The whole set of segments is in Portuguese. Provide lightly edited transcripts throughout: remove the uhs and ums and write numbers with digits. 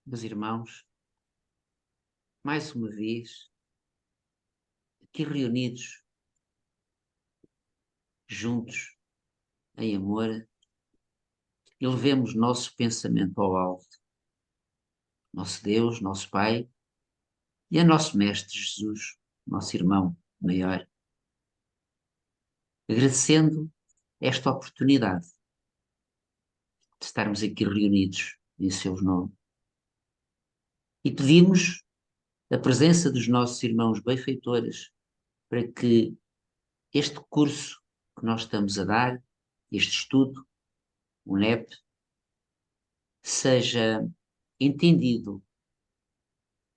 Meus irmãos, mais uma vez, aqui reunidos, juntos, em amor, elevemos nosso pensamento ao alto, nosso Deus, nosso Pai e a nosso Mestre Jesus, nosso irmão maior, agradecendo esta oportunidade de estarmos aqui reunidos em seus nomes. E pedimos a presença dos nossos irmãos benfeitores para que este curso que nós estamos a dar, este estudo, o NEP, seja entendido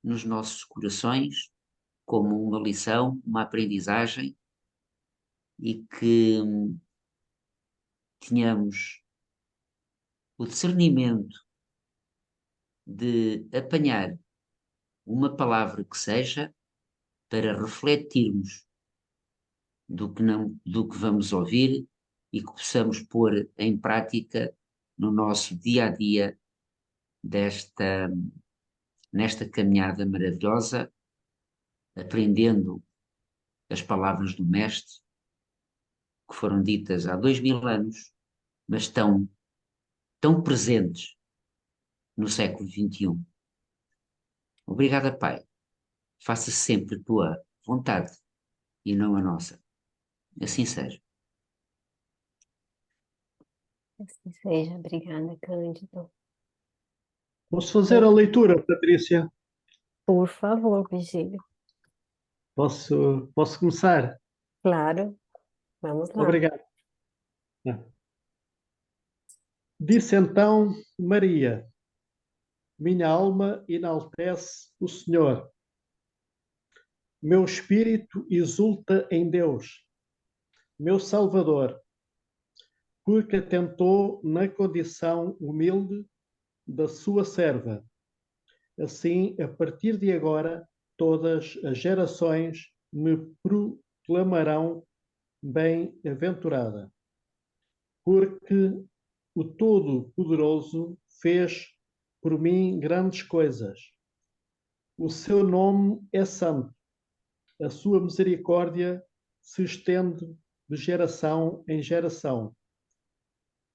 nos nossos corações como uma lição, uma aprendizagem e que tenhamos o discernimento de apanhar uma palavra que seja para refletirmos do que vamos ouvir e que possamos pôr em prática no nosso dia a dia nesta caminhada maravilhosa, aprendendo as palavras do Mestre, que foram ditas há 2000 anos, mas tão presentes no século XXI. Obrigada, Pai. Faça sempre a tua vontade e não a nossa. Assim seja. Assim seja. Obrigada, Cândido. Posso fazer a leitura, Patrícia? Por favor, Virgílio. Posso começar? Claro, vamos lá. Obrigado. Disse então Maria: minha alma enaltece o Senhor. Meu espírito exulta em Deus, meu Salvador, porque atentou na condição humilde da sua serva. Assim, a partir de agora, todas as gerações me proclamarão bem-aventurada, porque o Todo-Poderoso fez por mim grandes coisas. O seu nome é santo, a sua misericórdia se estende de geração em geração.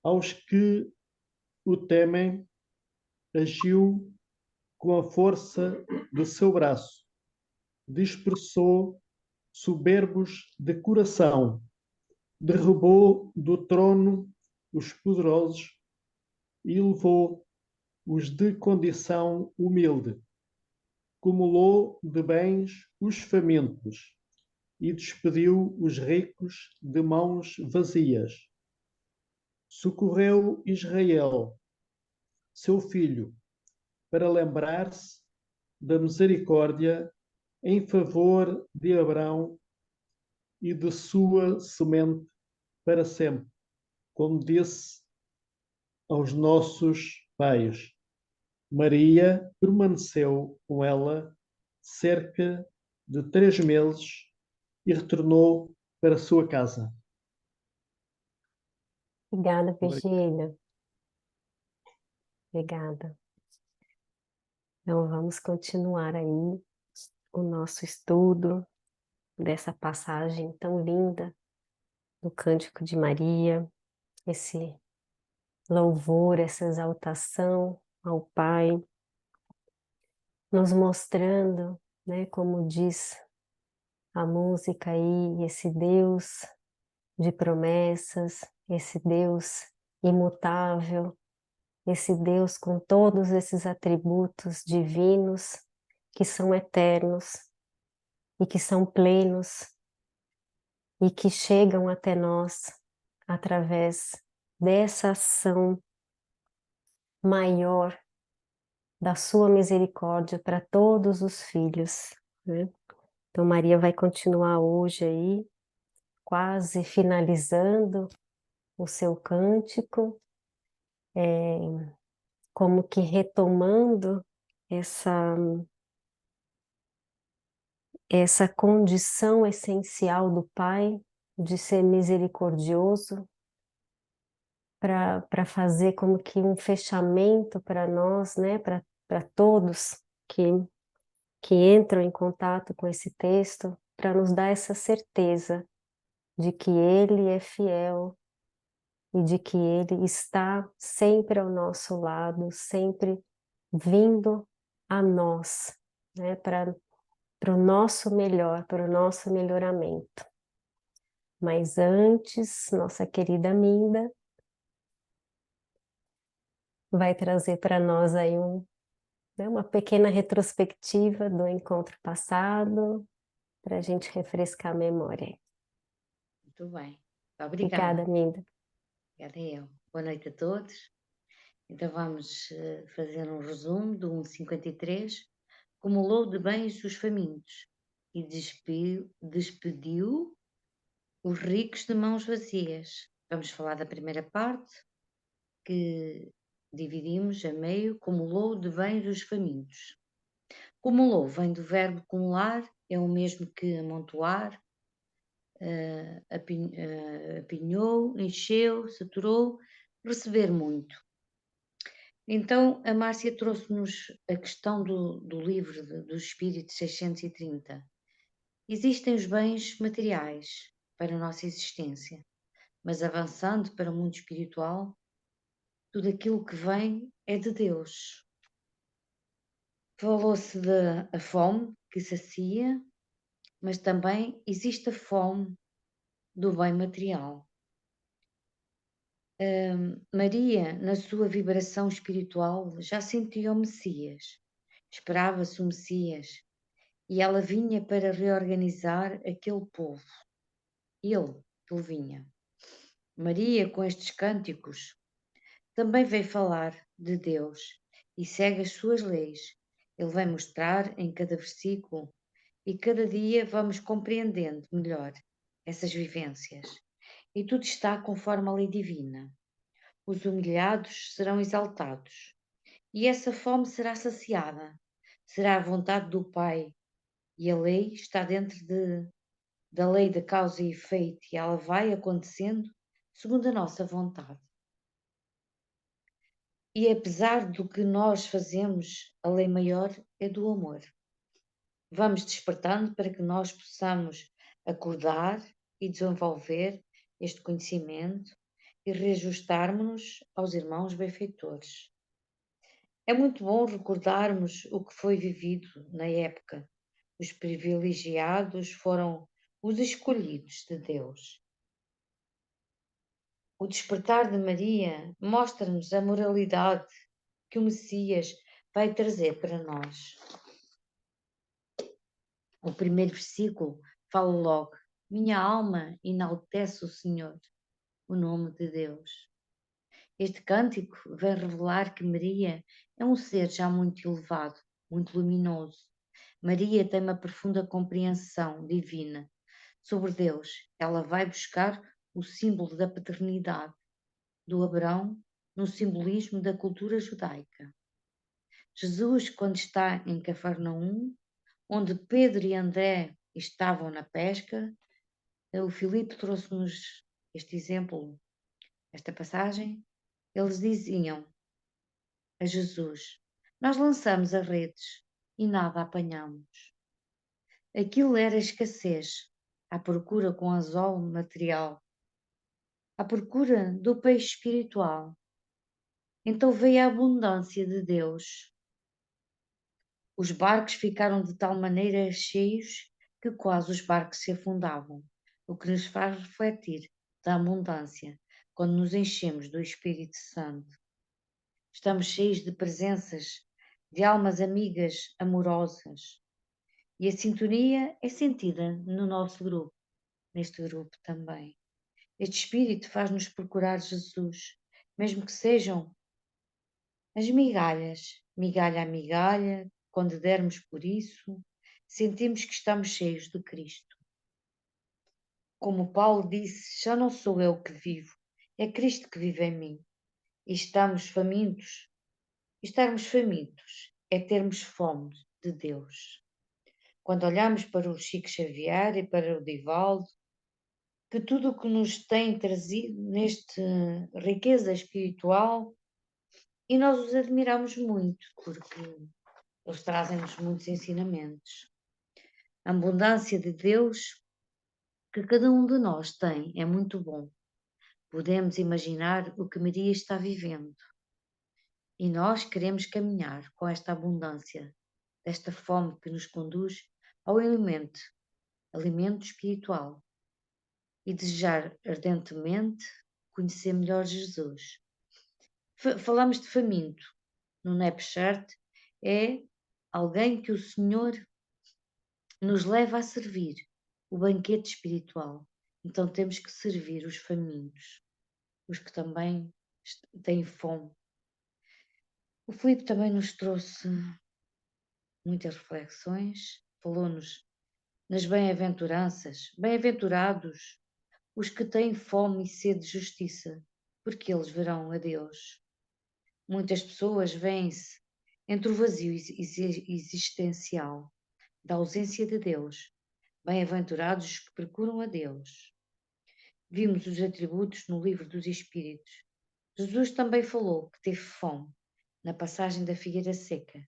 Aos que o temem, agiu com a força do seu braço, dispersou soberbos de coração, derrubou do trono os poderosos e levou os de condição humilde, cumulou de bens os famintos e despediu os ricos de mãos vazias. Socorreu Israel, seu filho, para lembrar-se da misericórdia em favor de Abraão e de sua semente para sempre, como disse aos nossos pais. Maria permaneceu com ela cerca de 3 meses e retornou para a sua casa. Obrigada, Virgílio. Obrigada. Então, vamos continuar aí o nosso estudo dessa passagem tão linda do Cântico de Maria, esse louvor, essa exaltação ao Pai, nos mostrando, né, como diz a música aí, esse Deus de promessas, esse Deus imutável, esse Deus com todos esses atributos divinos que são eternos e que são plenos e que chegam até nós através dessa ação maior da sua misericórdia para todos os filhos, né? Então Maria vai continuar hoje aí, quase finalizando o seu cântico, como que retomando essa condição essencial do Pai de ser misericordioso, para fazer como que um fechamento para nós, né, para todos que entram em contato com esse texto, para nos dar essa certeza de que Ele é fiel e de que Ele está sempre ao nosso lado, sempre vindo a nós, né, para o nosso melhor, para o nosso melhoramento. Mas antes, nossa querida Minda vai trazer para nós aí né, uma pequena retrospectiva do encontro passado, para a gente refrescar a memória. Muito bem. Obrigada, Obrigada. Minda. Obrigada eu. Boa noite a todos. Então vamos fazer um resumo do 1,53. Acumulou de bens os famintos e despediu os ricos de mãos vazias. Vamos falar da primeira parte, que dividimos a meio. Acumulou de bens os famintos. Acumulou vem do verbo acumular, é o mesmo que amontoar, apinhou, encheu, saturou, receber muito. Então, a Márcia trouxe-nos a questão do livro dos Espíritos 630. Existem os bens materiais para a nossa existência, mas avançando para o mundo espiritual, tudo aquilo que vem é de Deus. Falou-se da fome que sacia, mas também existe a fome do bem material. Maria, na sua vibração espiritual, já sentia o Messias, esperava-se o Messias, e ela vinha para reorganizar aquele povo. Ele vinha. Maria, com estes cânticos, também veio falar de Deus e segue as suas leis. Ele vai mostrar em cada versículo e cada dia vamos compreendendo melhor essas vivências. E tudo está conforme a lei divina. Os humilhados serão exaltados, e essa fome será saciada. Será a vontade do Pai, e a lei está dentro da lei de causa e efeito, e ela vai acontecendo segundo a nossa vontade. E apesar do que nós fazemos, a lei maior é do amor. Vamos despertando para que nós possamos acordar e desenvolver este conhecimento e reajustarmos-nos aos irmãos benfeitores. É muito bom recordarmos o que foi vivido na época. Os privilegiados foram os escolhidos de Deus. O despertar de Maria mostra-nos a moralidade que o Messias vai trazer para nós. O primeiro versículo fala logo: minha alma enaltece o Senhor, o nome de Deus. Este cântico vem revelar que Maria é um ser já muito elevado, muito luminoso. Maria tem uma profunda compreensão divina sobre Deus. Ela vai buscar o símbolo da paternidade do Abraão no simbolismo da cultura judaica. Jesus, quando está em Cafarnaum, onde Pedro e André estavam na pesca, o Filipe trouxe-nos este exemplo, esta passagem. Eles diziam a Jesus: nós lançamos as redes e nada apanhamos. Aquilo era escassez, à procura com anzol material, à procura do peixe espiritual. Então veio a abundância de Deus. Os barcos ficaram de tal maneira cheios que quase os barcos se afundavam, o que nos faz refletir da abundância quando nos enchemos do Espírito Santo. Estamos cheios de presenças, de almas amigas, amorosas. E a sintonia é sentida no nosso grupo, neste grupo também. Este Espírito faz-nos procurar Jesus, mesmo que sejam as migalhas, migalha a migalha, quando dermos por isso, sentimos que estamos cheios de Cristo. Como Paulo disse, já não sou eu que vivo, é Cristo que vive em mim. E estamos famintos. Estarmos famintos é termos fome de Deus. Quando olhamos para o Chico Xavier e para o Divaldo, que tudo o que nos tem trazido neste riqueza espiritual, e nós os admiramos muito, porque eles trazem-nos muitos ensinamentos. A abundância de Deus que cada um de nós tem é muito bom. Podemos imaginar o que Maria está vivendo. E nós queremos caminhar com esta abundância, desta fome que nos conduz ao alimento espiritual, e desejar ardentemente conhecer melhor Jesus. Falamos de faminto. No Nepchat é alguém que o Senhor nos leva a servir, o banquete espiritual. Então temos que servir os famintos, os que também têm fome. O Filipe também nos trouxe muitas reflexões, falou-nos nas bem-aventuranças. Bem-aventurados os que têm fome e sede de justiça, porque eles verão a Deus. Muitas pessoas veem-se entre o vazio existencial da ausência de Deus. Bem-aventurados os que procuram a Deus. Vimos os atributos no livro dos Espíritos. Jesus também falou que teve fome na passagem da figueira seca.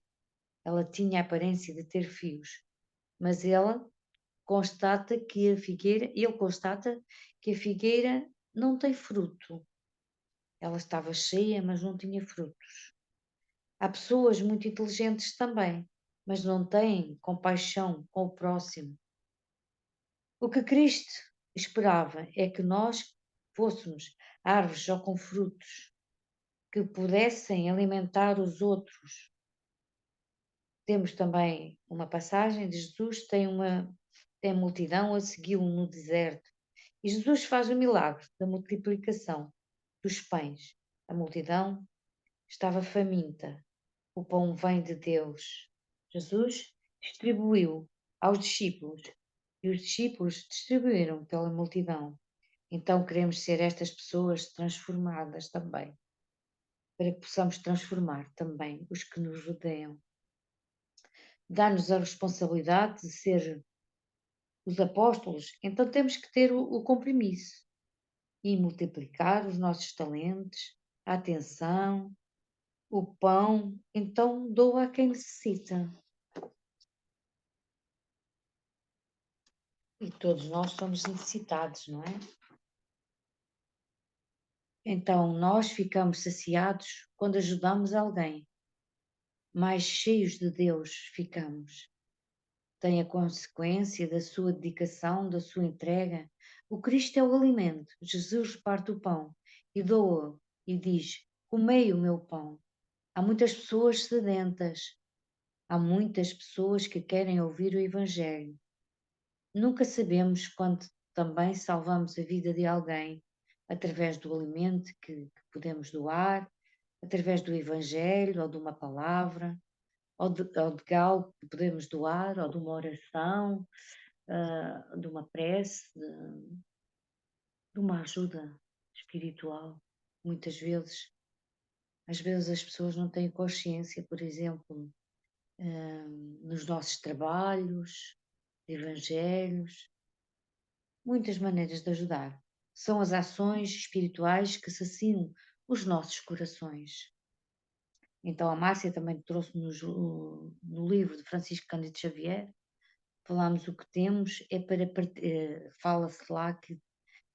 Ela tinha a aparência de ter fios, mas ele constata que a figueira não tem fruto. Ela estava cheia, mas não tinha frutos. Há pessoas muito inteligentes também, mas não têm compaixão com o próximo. O que Cristo esperava é que nós fôssemos árvores só com frutos, que pudessem alimentar os outros. Temos também uma passagem de Jesus, tem multidão a segui-lo no deserto. E Jesus faz o milagre da multiplicação dos pães. A multidão estava faminta. O pão vem de Deus. Jesus distribuiu aos discípulos e os discípulos distribuíram pela multidão. Então queremos ser estas pessoas transformadas também, para que possamos transformar também os que nos rodeiam. Dá-nos a responsabilidade de ser os apóstolos, então temos que ter o compromisso e multiplicar os nossos talentos, a atenção, o pão, então doa a quem necessita. E todos nós somos necessitados, não é? Então nós ficamos saciados quando ajudamos alguém. Mais cheios de Deus ficamos. Tem a consequência da sua dedicação, da sua entrega. O Cristo é o alimento. Jesus reparte o pão e doa e diz: comei o meu pão. Há muitas pessoas sedentas. Há muitas pessoas que querem ouvir o Evangelho. Nunca sabemos quando também salvamos a vida de alguém através do alimento que podemos doar, através do Evangelho ou de uma palavra, ou de algo que podemos doar, ou de uma oração, de uma prece, de uma ajuda espiritual. Muitas vezes, às vezes as pessoas não têm consciência, por exemplo, nos nossos trabalhos, evangelhos, muitas maneiras de ajudar. São as ações espirituais que saciam os nossos corações. Então a Márcia também trouxe-nos no livro de Francisco Cândido Xavier, falámos o que temos é para fala-se lá que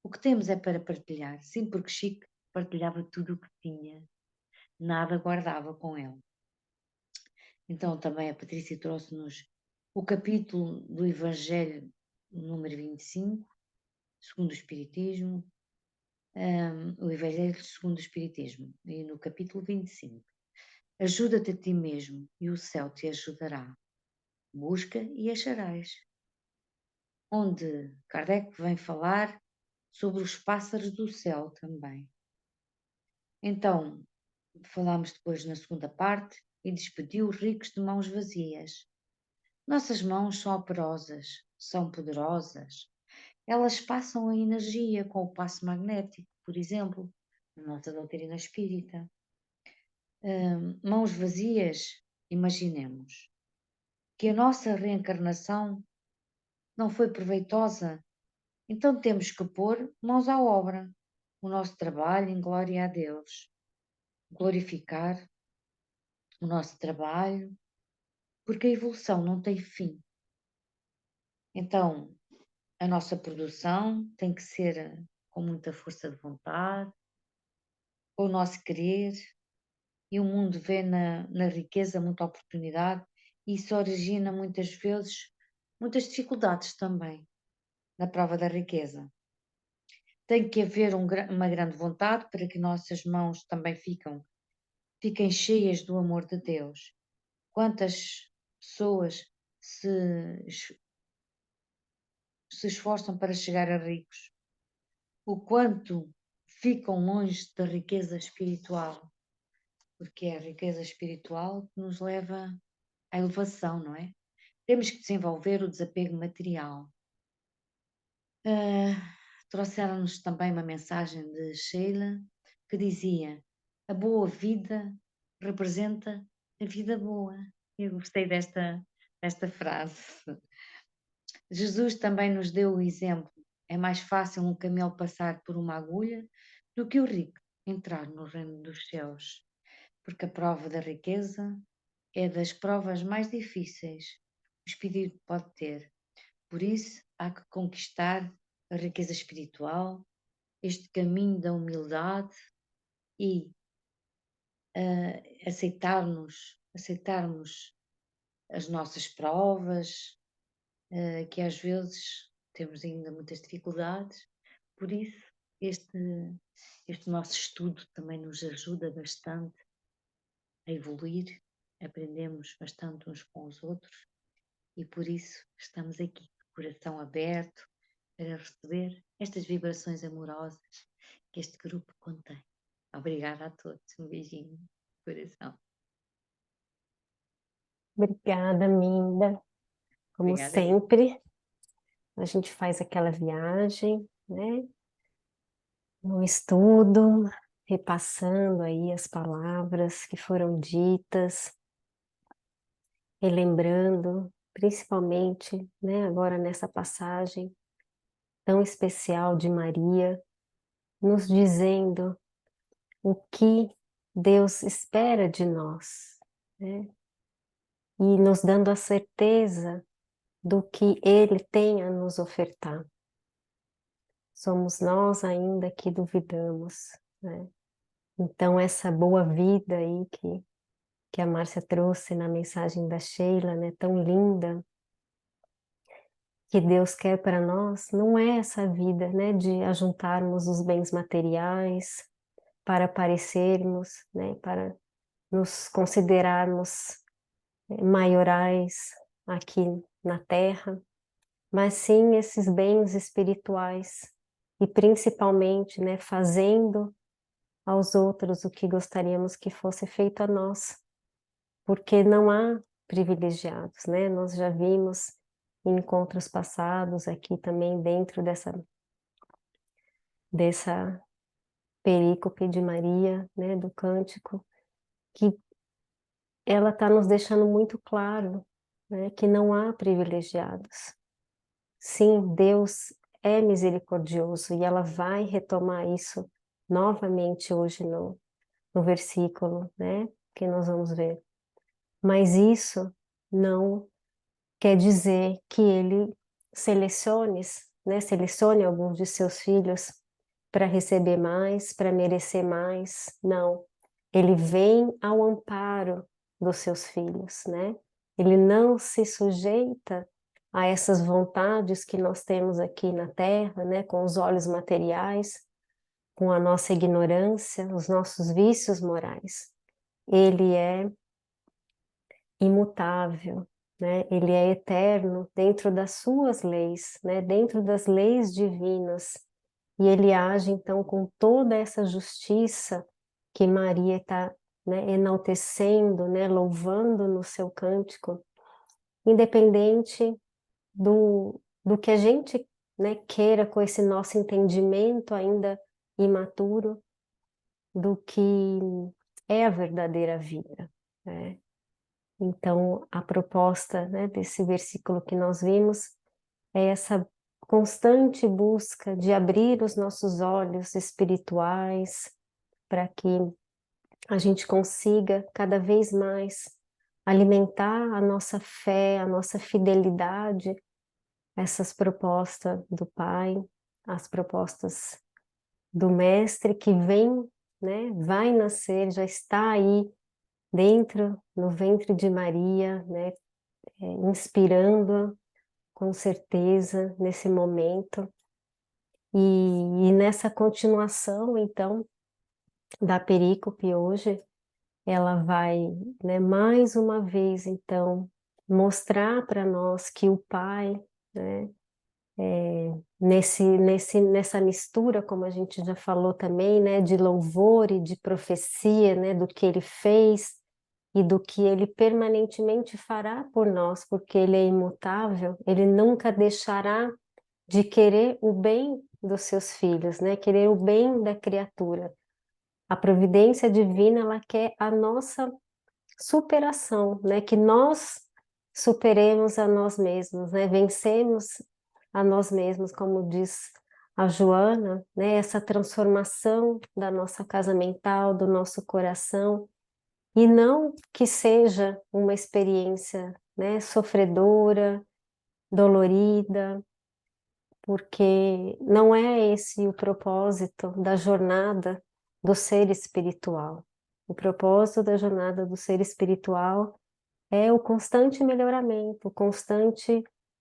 o que temos é para partilhar. Sim, porque Chico partilhava tudo o que tinha, nada guardava com ele. Então também a Patrícia trouxe-nos o capítulo do Evangelho número 25, segundo o Espiritismo, o Evangelho segundo o Espiritismo, e no capítulo 25. Ajuda-te a ti mesmo e o céu te ajudará. Busca e acharás. Onde Kardec vem falar sobre os pássaros do céu também. Então, falamos depois na segunda parte e despediu os ricos de mãos vazias. Nossas mãos são operosas, são poderosas. Elas passam a energia com o passo magnético, por exemplo, na nossa doutrina espírita. Mãos vazias, imaginemos que a nossa reencarnação não foi proveitosa Então temos que pôr mãos à obra, o nosso trabalho em glória a Deus, glorificar o nosso trabalho, porque a evolução não tem fim. Então, a nossa produção tem que ser com muita força de vontade, com o nosso querer, e o mundo vê na riqueza muita oportunidade, e isso origina muitas vezes muitas dificuldades também na prova da riqueza. Tem que haver uma grande vontade para que nossas mãos também fiquem cheias do amor de Deus. Quantas pessoas se esforçam para chegar a ricos? O quanto ficam longe da riqueza espiritual? Porque é a riqueza espiritual que nos leva à elevação, não é? Temos que desenvolver o desapego material. Trouxeram-nos também uma mensagem de Sheila que dizia: a boa vida representa a vida boa. Eu gostei desta frase. Jesus também nos deu o exemplo. É mais fácil um camelo passar por uma agulha do que o rico entrar no reino dos céus, porque a prova da riqueza é das provas mais difíceis que o espírito pode ter. Por isso, há que conquistar a riqueza espiritual, este caminho da humildade e aceitarmos as nossas provas, que às vezes temos ainda muitas dificuldades. Por isso, este nosso estudo também nos ajuda bastante a evoluir, aprendemos bastante uns com os outros e por isso estamos aqui, coração aberto, para receber estas vibrações amorosas que este grupo contém. Obrigada a todos, um beijinho no coração. Obrigada, Minda. Como Obrigada. sempre, a gente faz aquela viagem, né? No estudo, repassando aí as palavras que foram ditas, relembrando, principalmente, né, agora nessa passagem tão especial de Maria, nos dizendo o que Deus espera de nós, né? E nos dando a certeza do que Ele tem a nos ofertar. Somos nós ainda que duvidamos, né? Então essa boa vida aí que a Márcia trouxe na mensagem da Sheila, né, tão linda, que Deus quer para nós, não é essa vida, né, de ajuntarmos os bens materiais para aparecermos, né, para nos considerarmos maiorais aqui na Terra, mas sim esses bens espirituais e principalmente, né, fazendo aos outros o que gostaríamos que fosse feito a nós, porque não há privilegiados, né? Nós já vimos em encontros passados aqui também dentro dessa perícope de Maria, né, do cântico, que ela está nos deixando muito claro, né, que não há privilegiados. Sim, Deus é misericordioso e ela vai retomar isso novamente hoje no versículo, né, que nós vamos ver. Mas isso não quer dizer que ele selecione alguns de seus filhos para receber mais, para merecer mais. Não. Ele vem ao amparo dos seus filhos, né? Ele não se sujeita a essas vontades que nós temos aqui na Terra, né? Com os olhos materiais, com a nossa ignorância, os nossos vícios morais. Ele é imutável, né? Ele é eterno dentro das suas leis, né? Dentro das leis divinas. E ele age então com toda essa justiça que Maria está, né, enaltecendo, né, louvando no seu cântico, independente do que a gente, né, queira com esse nosso entendimento ainda imaturo do que é a verdadeira vida, né? Então, a proposta, né, desse versículo que nós vimos é essa constante busca de abrir os nossos olhos espirituais para que a gente consiga cada vez mais alimentar a nossa fé, a nossa fidelidade a essas propostas do Pai, as propostas do Mestre que vem, né, vai nascer, já está aí dentro, no ventre de Maria, né, inspirando-a com certeza nesse momento. E nessa continuação, então, da perícope hoje, ela vai, né, mais uma vez, então, mostrar para nós que o Pai, né, nessa mistura, como a gente já falou também, né, de louvor e de profecia, né, do que ele fez e do que ele permanentemente fará por nós, porque ele é imutável, ele nunca deixará de querer o bem dos seus filhos, né, querer o bem da criatura. A providência divina, ela quer a nossa superação, né, que nós superemos a nós mesmos, né, vencemos a nós mesmos, como diz a Joana, né, essa transformação da nossa casa mental, do nosso coração, e não que seja uma experiência, né, sofredora, dolorida, porque não é esse o propósito da jornada do ser espiritual. O propósito da jornada do ser espiritual é o constante melhoramento,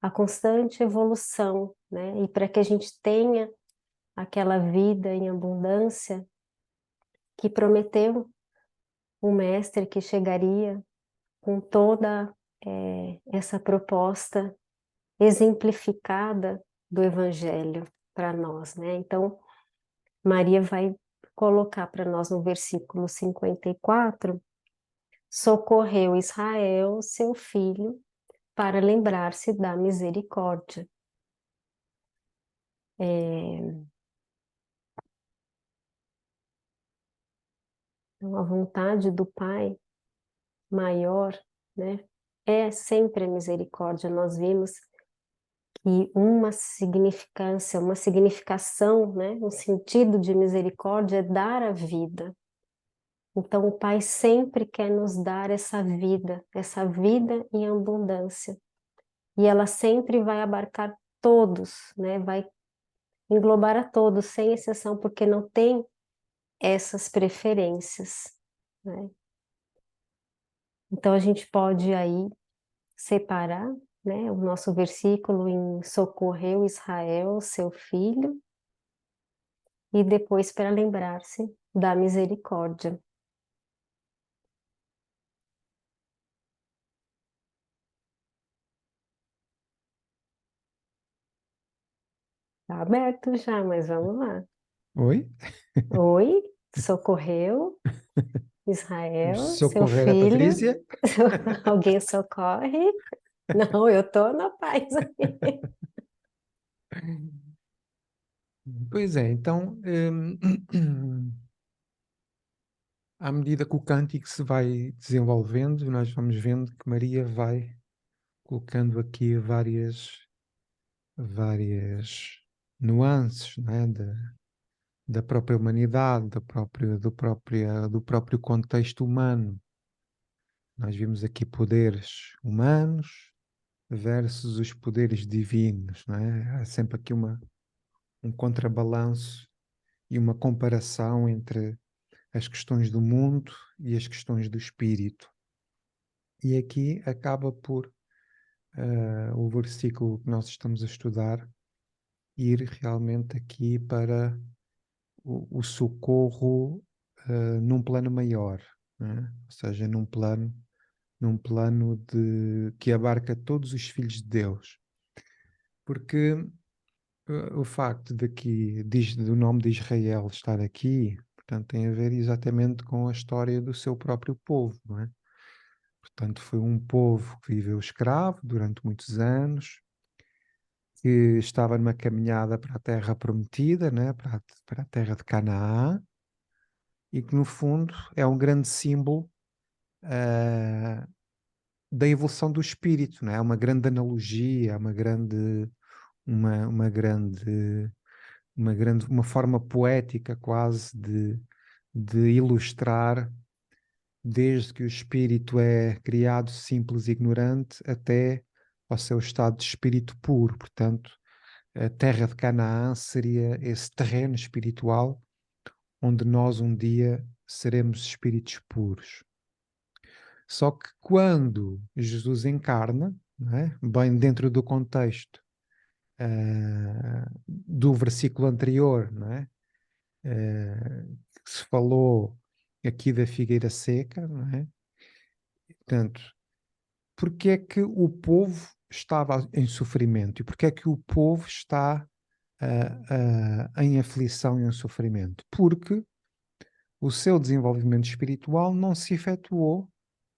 a constante evolução, né? E para que a gente tenha aquela vida em abundância que prometeu o Mestre que chegaria com toda essa proposta exemplificada do Evangelho para nós, né? Então, Maria vai colocar para nós no versículo 54, socorreu Israel, seu filho, para lembrar-se da misericórdia. Então, a vontade do Pai maior, né, é sempre a misericórdia. Nós vimos que uma significância, uma significação, né, um sentido de misericórdia é dar a vida. Então, o Pai sempre quer nos dar essa vida em abundância. E ela sempre vai abarcar todos, né, vai englobar a todos, sem exceção, porque não tem essas preferências, né? Então a gente pode aí separar, né, o nosso versículo em socorreu Israel, seu filho, e depois para lembrar-se da misericórdia. Está aberto já, mas vamos lá. Oi? Oi, socorreu Israel, seu Socorrer a filho. Patrícia? Alguém socorre? Não, eu estou na paz aqui. Pois é, então, à medida que o cântico se vai desenvolvendo, nós vamos vendo que Maria vai colocando aqui várias nuances, né, da própria humanidade, do próprio contexto humano. Nós vimos aqui poderes humanos versus os poderes divinos, não é? Há sempre aqui um contrabalanço e uma comparação entre as questões do mundo e as questões do espírito. E aqui acaba por o versículo que nós estamos a estudar ir realmente aqui para o socorro num plano maior, né? Ou seja, num plano que abarca todos os filhos de Deus. Porque o facto do nome de Israel estar aqui, portanto, tem a ver exatamente com a história do seu próprio povo, não é? Portanto, foi um povo que viveu escravo durante muitos anos, que estava numa caminhada para a terra prometida, né? Para a terra de Canaã, e que, no fundo, é um grande símbolo da evolução do espírito, não é? É uma grande analogia, uma grande, uma forma poética quase de ilustrar desde que o espírito é criado simples e ignorante até ao seu estado de espírito puro. Portanto, a terra de Canaã seria esse terreno espiritual onde nós um dia seremos espíritos puros. Só que quando Jesus encarna, não é? Bem dentro do contexto do versículo anterior, não é? Que se falou aqui da figueira seca, não é? Portanto, porque é que o povo estava em sofrimento e porque é que o povo está em aflição e em sofrimento? Porque o seu desenvolvimento espiritual não se efetuou,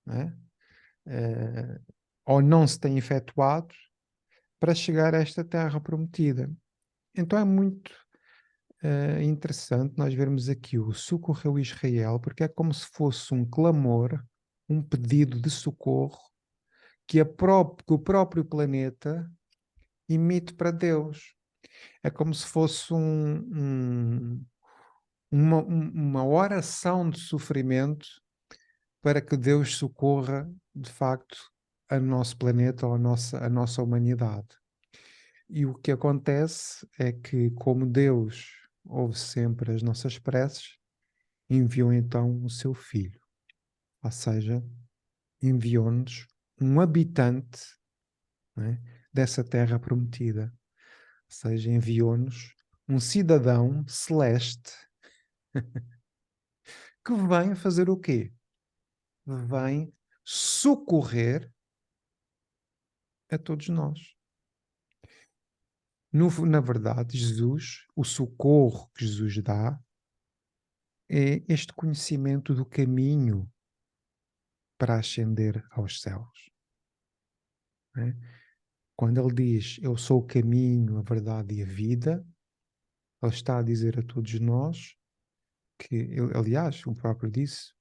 não é? Ou não se tem efetuado para chegar a esta terra prometida. Então é muito interessante nós vermos aqui o socorreu Israel, porque é como se fosse um clamor, um pedido de socorro que o próprio planeta emite para Deus. É como se fosse uma oração de sofrimento para que Deus socorra, de facto, o nosso planeta ou a nossa humanidade. E o que acontece é que, como Deus ouve sempre as nossas preces, enviou então o seu Filho. Ou seja, enviou-nos um habitante, não é, dessa terra prometida. Ou seja, enviou-nos um cidadão celeste que vem fazer o quê? Vem socorrer a todos nós. Na verdade, Jesus, o socorro que Jesus dá é este conhecimento do caminho para ascender aos céus. Não é? Quando ele diz, eu sou o caminho, a verdade e a vida, ele está a dizer a todos nós que, aliás, o próprio disse,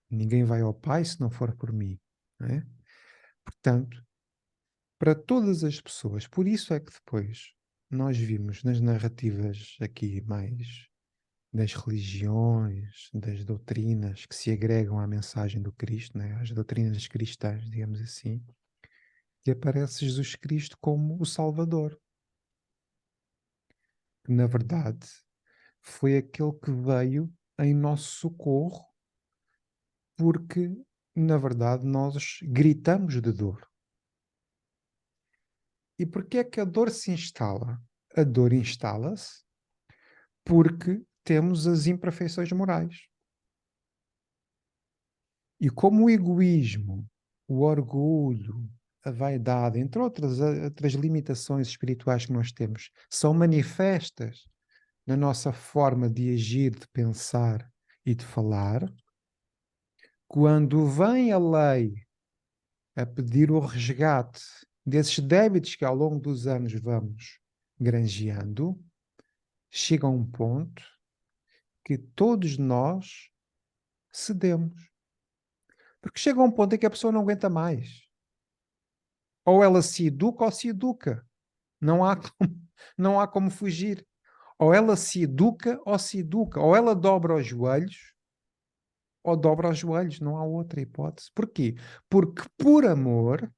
ninguém vai ao Pai se não for por mim. Não é? Portanto, para todas as pessoas, por isso é que depois nós vimos nas narrativas aqui mais das religiões, das doutrinas que se agregam à mensagem do Cristo, né? As doutrinas cristãs, digamos assim, que aparece Jesus Cristo como o Salvador. Que, na verdade, foi aquele que veio em nosso socorro, porque, na verdade, nós gritamos de dor. E porquê é que a dor se instala? A dor instala-se porque temos as imperfeições morais. E como o egoísmo, o orgulho, a vaidade, entre outras limitações espirituais que nós temos, são manifestas na nossa forma de agir, de pensar e de falar, quando vem a lei a pedir o resgate desses débitos que ao longo dos anos vamos granjeando, chega a um ponto que todos nós cedemos. Porque chega a um ponto em que a pessoa não aguenta mais. Ou ela se educa ou se educa. Não há como fugir. Ou ela se educa ou se educa. Ou ela dobra os joelhos ou dobra os joelhos. Não há outra hipótese. Porquê? Porque por amor,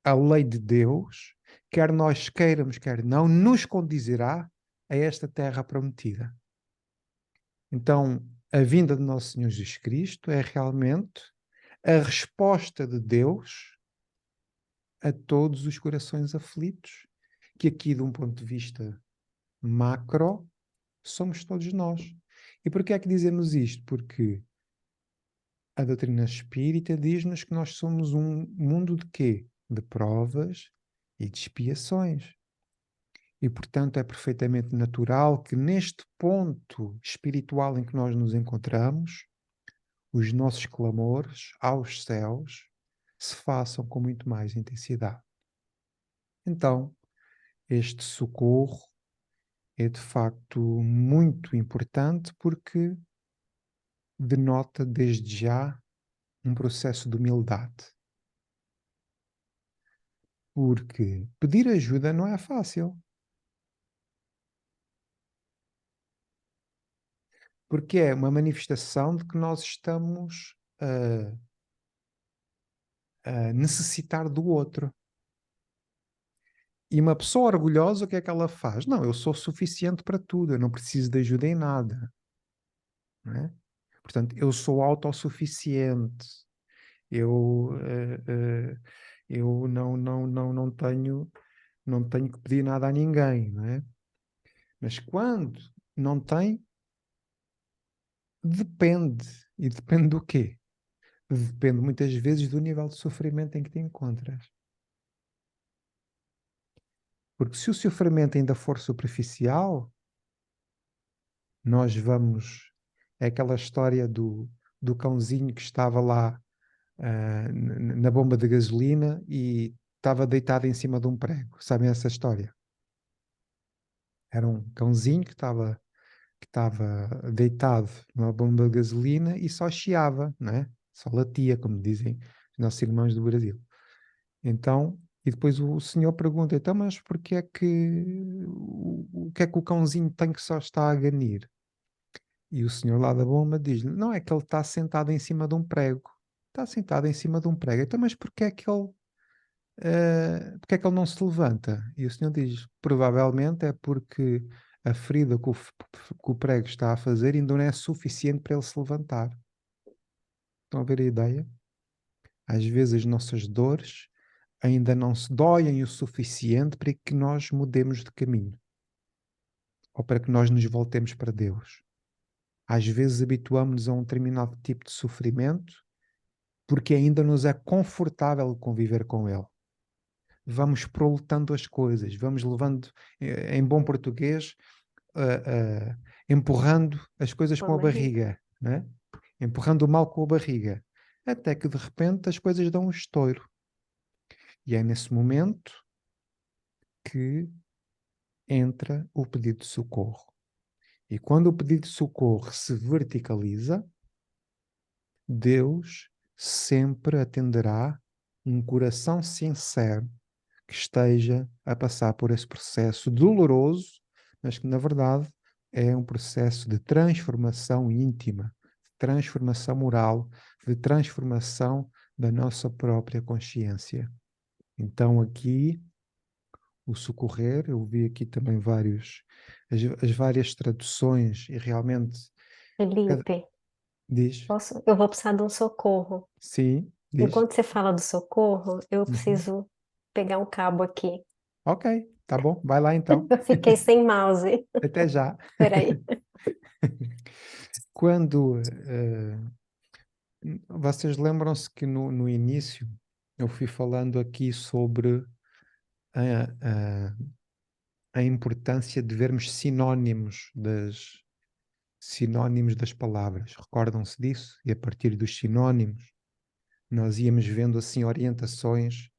a lei de Deus, quer nós queiramos, quer não, nos conduzirá a esta terra prometida. Então, a vinda de Nosso Senhor Jesus Cristo é realmente a resposta de Deus a todos os corações aflitos, que aqui, de um ponto de vista macro, somos todos nós. E porquê é que dizemos isto? Porque a doutrina espírita diz-nos que nós somos um mundo de quê? De provas e de expiações. E, portanto, é perfeitamente natural que neste ponto espiritual em que nós nos encontramos, os nossos clamores aos céus se façam com muito mais intensidade. Então, este socorro é de facto muito importante porque denota desde já um processo de humildade. Porque pedir ajuda não é fácil. Porque é uma manifestação de que nós estamos a necessitar do outro. E uma pessoa orgulhosa, o que é que ela faz? Não, eu sou suficiente para tudo, eu não preciso de ajuda em nada. Não é? Portanto, eu sou autossuficiente. Eu, eu não tenho que pedir nada a ninguém, não é? Mas quando não tem, depende. E depende do quê? Depende muitas vezes do nível de sofrimento em que te encontras. Porque se o sofrimento ainda for superficial, nós vamos. É aquela história do cãozinho que estava lá na bomba de gasolina e estava deitado em cima de um prego. Sabem essa história? Era um cãozinho que estava deitado numa bomba de gasolina e só chiava, não é? Só latia, como dizem os nossos irmãos do Brasil. Então, e depois o senhor pergunta, então, mas porquê é que o que é que o cãozinho tem que só está a ganir? E o senhor lá da bomba diz-lhe, não, é que ele está sentado em cima de um prego. Está sentado em cima de um prego. Então, mas porquê é que ele não se levanta? E o senhor diz, provavelmente é porque a ferida que o prego está a fazer ainda não é suficiente para ele se levantar. Estão a ver a ideia? Às vezes as nossas dores ainda não se doem o suficiente para que nós mudemos de caminho. Ou para que nós nos voltemos para Deus. Às vezes habituamos-nos a um determinado tipo de sofrimento porque ainda nos é confortável conviver com ele. Vamos proletando as coisas, vamos levando, em bom português, empurrando as coisas Com com a a barriga. barriga, né? Empurrando o mal com a barriga, até que de repente as coisas dão um estouro. E é nesse momento que entra o pedido de socorro. E quando o pedido de socorro se verticaliza, Deus sempre atenderá um coração sincero que esteja a passar por esse processo doloroso, mas que na verdade é um processo de transformação íntima, de transformação moral, de transformação da nossa própria consciência. Então aqui o socorrer, eu vi aqui também as várias traduções e realmente Felipe, diz, eu vou precisar de um socorro. sim, diz. Enquanto você fala do socorro, eu Uhum. preciso pegar um cabo aqui. Ok, tá bom, vai lá então. Eu fiquei sem mouse. Até já. Peraí. Quando vocês lembram-se que no início eu fui falando aqui sobre a, a, a importância de vermos sinónimos das palavras. Recordam-se disso? E a partir dos sinónimos nós íamos vendo assim orientações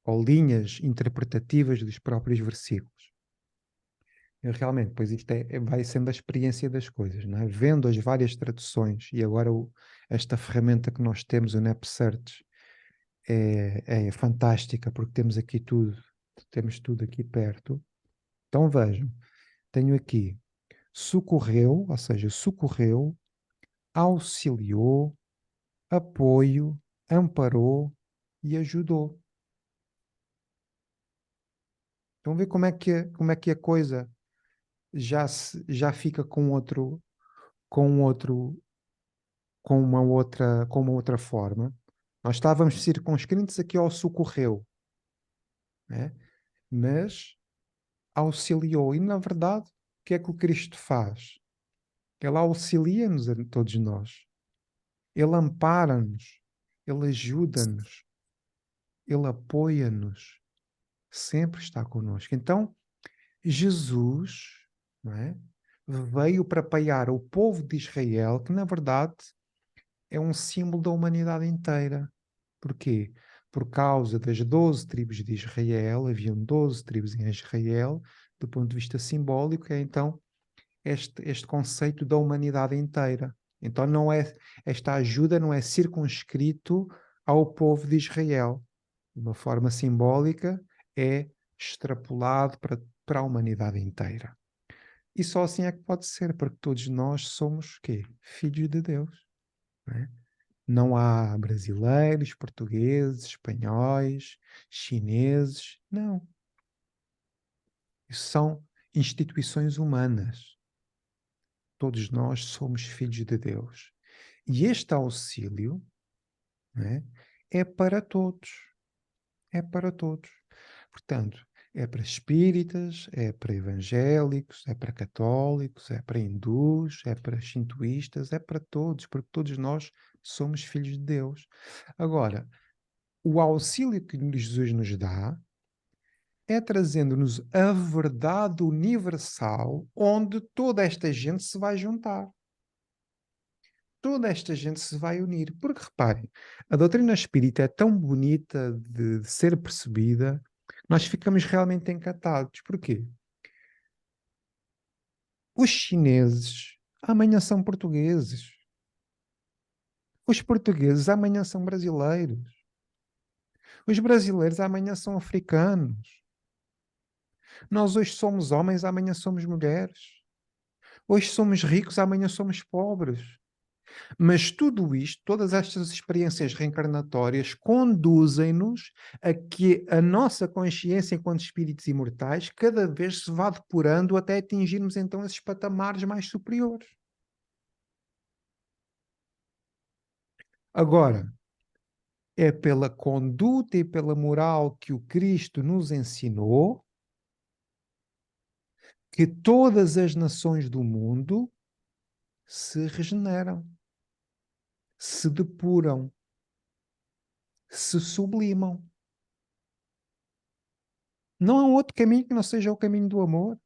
ou linhas interpretativas dos próprios versículos. E realmente, pois isto vai sendo a experiência das coisas, não é? Vendo as várias traduções e agora esta ferramenta que nós temos, o NapSearch, é fantástica porque temos tudo aqui perto. Então vejam, tenho aqui socorreu, ou seja, socorreu, auxiliou, apoio, amparou e ajudou. Estão a ver como é que a coisa já fica com um outro, com uma outra forma. Nós estávamos circunscritos aqui ao socorreu, né? Mas auxiliou. E, na verdade, o que é que o Cristo faz? Ele auxilia-nos a todos nós. Ele ampara-nos. Ele ajuda-nos. Ele apoia-nos. Sempre está connosco. Então, Jesus, não é? Veio para apoiar o povo de Israel, que, na verdade, é um símbolo da humanidade inteira. Porquê? Por causa das 12 tribos de Israel, haviam 12 tribos em Israel, do ponto de vista simbólico, é então este conceito da humanidade inteira. Então esta ajuda não é circunscrito ao povo de Israel, de uma forma simbólica, é extrapolado para a humanidade inteira. E só assim é que pode ser, porque todos nós somos quê? Filhos de Deus. Não é? Não há brasileiros, portugueses, espanhóis, chineses. Não. Isso são instituições humanas. Todos nós somos filhos de Deus. E este auxílio, não é, é para todos. É para todos. Portanto, é para espíritas, é para evangélicos, é para católicos, é para hindus, é para shintoístas, é para todos, porque todos nós somos filhos de Deus. Agora, o auxílio que Jesus nos dá é trazendo-nos a verdade universal onde toda esta gente se vai juntar. Toda esta gente se vai unir. Porque reparem, a doutrina espírita é tão bonita de ser percebida, nós ficamos realmente encantados. Porquê? Os chineses amanhã são portugueses. Os portugueses amanhã são brasileiros. Os brasileiros amanhã são africanos. Nós hoje somos homens, amanhã somos mulheres. Hoje somos ricos, amanhã somos pobres. Mas tudo isto, todas estas experiências reencarnatórias, conduzem-nos a que a nossa consciência enquanto espíritos imortais cada vez se vá depurando até atingirmos então esses patamares mais superiores. Agora, é pela conduta e pela moral que o Cristo nos ensinou que todas as nações do mundo se regeneram, se depuram, se sublimam. Não há outro caminho que não seja o caminho do amor.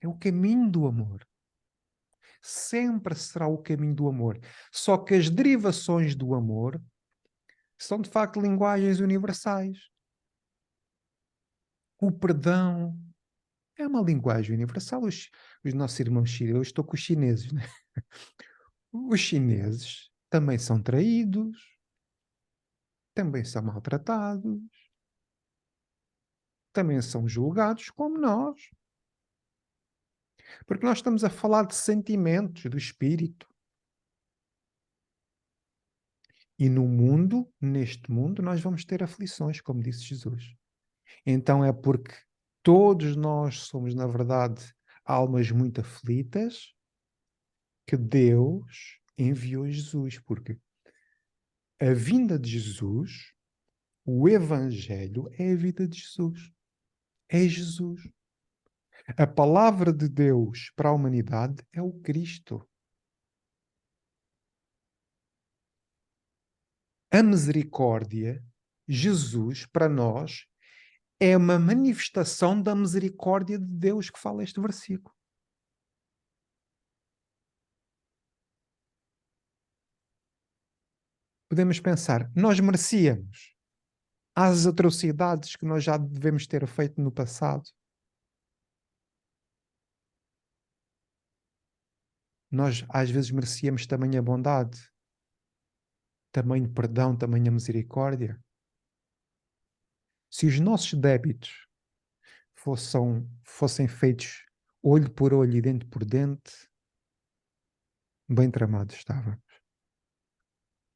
É o caminho do amor. Sempre será o caminho do amor. Só que as derivações do amor são de facto linguagens universais. O perdão é uma linguagem universal. Os nossos irmãos chineses, eu estou com os chineses, né? Os chineses também são traídos, também são maltratados, também são julgados como nós. Porque nós estamos a falar de sentimentos do espírito. E no mundo, neste mundo, nós vamos ter aflições, como disse Jesus. Então é porque todos nós somos, na verdade, almas muito aflitas, que Deus enviou Jesus. Porque a vinda de Jesus, o Evangelho, é a vida de Jesus. É Jesus. A palavra de Deus para a humanidade é o Cristo. A misericórdia, Jesus, para nós, é uma manifestação da misericórdia de Deus que fala este versículo. Podemos pensar, nós merecíamos as atrocidades que nós já devemos ter feito no passado. Nós às vezes merecíamos também a bondade, tamanho perdão, tamanha misericórdia. Se os nossos débitos fossem feitos olho por olho e dente por dente, bem tramados estávamos.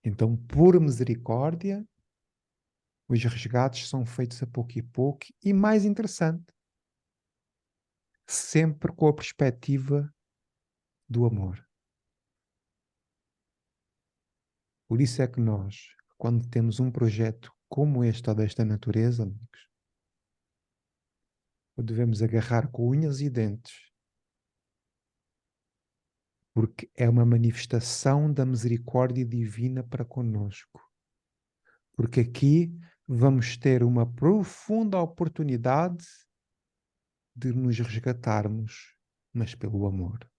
Então, por misericórdia, os resgates são feitos a pouco e mais interessante, sempre com a perspectiva do amor. Por isso é que nós, quando temos um projeto como este ou desta natureza, amigos, o devemos agarrar com unhas e dentes, porque é uma manifestação da misericórdia divina para conosco. Porque aqui vamos ter uma profunda oportunidade de nos resgatarmos, mas pelo amor.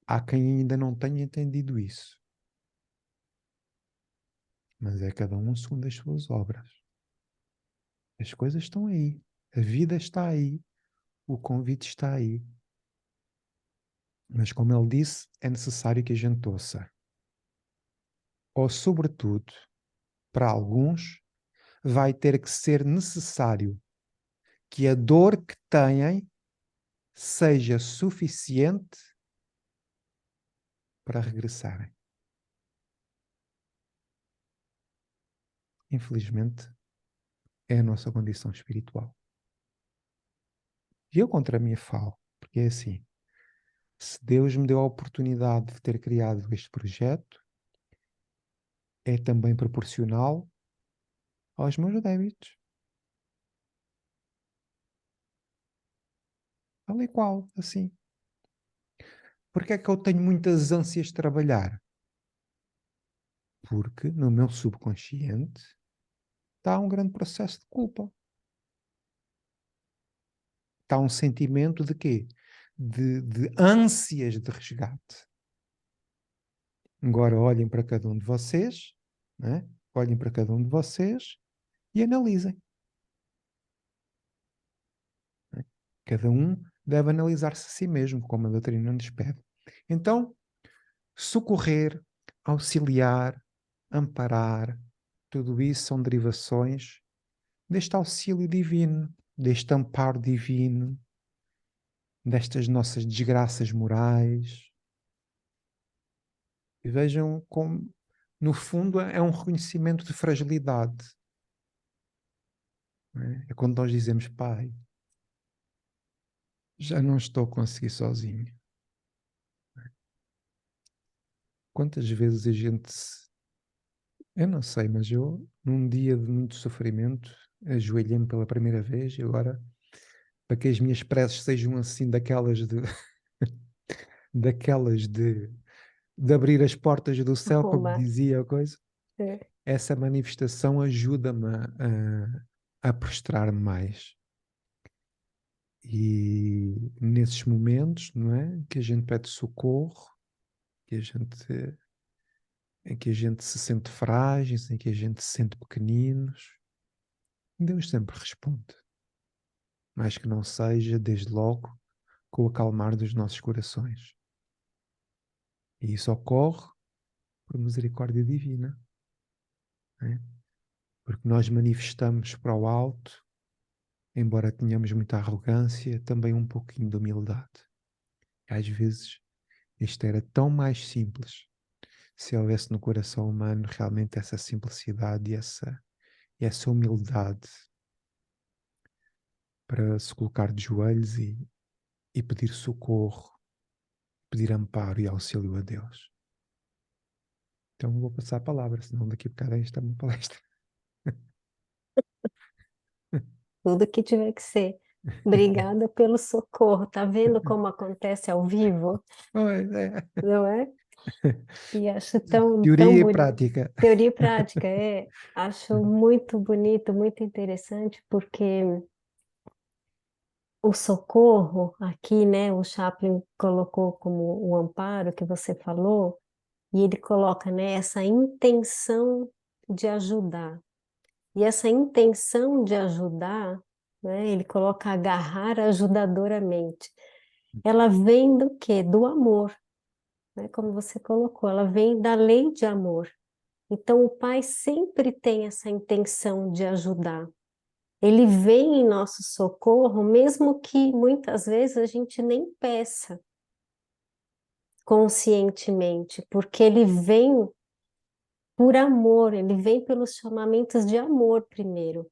Há quem ainda não tenha entendido isso. Mas é cada um segundo as suas obras. As coisas estão aí. A vida está aí. O convite está aí. Mas como ele disse, é necessário que a gente ouça. ou sobretudo, para alguns, vai ter que ser necessário que a dor que têm seja suficiente para regressarem. Infelizmente, é a nossa condição espiritual. E eu contra mim falo, porque é assim, se Deus me deu a oportunidade de ter criado este projeto, é também proporcional aos meus débitos. Tal e qual, assim. Porque é que eu tenho muitas ânsias de trabalhar? Porque no meu subconsciente está um grande processo de culpa. Está um sentimento de quê? De ânsias de resgate. Agora olhem para cada um de vocês, né? Olhem para cada um de vocês e analisem. Né? Cada um deve analisar-se a si mesmo, como a doutrina nos pede. Então, socorrer, auxiliar, amparar, tudo isso são derivações deste auxílio divino, deste amparo divino, destas nossas desgraças morais. E vejam como, no fundo, é um reconhecimento de fragilidade. Não é? É quando nós dizemos, Pai, já não estou a conseguir sozinho. Quantas vezes a gente eu não sei, mas eu, num dia de muito sofrimento, ajoelhei-me pela primeira vez e agora, para que as minhas preces sejam assim daquelas de abrir as portas do céu, como Arrumar. dizia a coisa, É. essa manifestação ajuda-me a prostrar-me mais. E nesses momentos, não é? Que a gente pede socorro, que a gente, em que a gente se sente frágeis, em que a gente se sente pequeninos, Deus sempre responde. Mas que não seja, desde logo, com o acalmar dos nossos corações. E isso ocorre por misericórdia divina. Né? Porque nós manifestamos para o alto, embora tenhamos muita arrogância, também um pouquinho de humildade. E às vezes isto era tão mais simples se houvesse no coração humano realmente essa simplicidade e essa humildade para se colocar de joelhos e pedir socorro, pedir amparo e auxílio a Deus. Então vou passar a palavra, senão daqui a bocado esta é uma palestra. Tudo que tiver que ser. Obrigada pelo socorro. Tá vendo como acontece ao vivo? Pois é. Não é? E acho tão, tão Teoria e bonito. prática. Teoria e prática, é. Acho muito bonito, muito interessante, porque o socorro aqui, né, o Chaplin colocou como o amparo que você falou, e ele coloca, né, essa intenção de ajudar. E essa intenção de ajudar, né, ele coloca agarrar ajudadoramente. Ela vem do quê? Do amor, né, como você colocou, ela vem da lei de amor. Então, o Pai sempre tem essa intenção de ajudar. Ele vem em nosso socorro, mesmo que muitas vezes a gente nem peça conscientemente, porque ele vem por amor, ele vem pelos chamamentos de amor primeiro.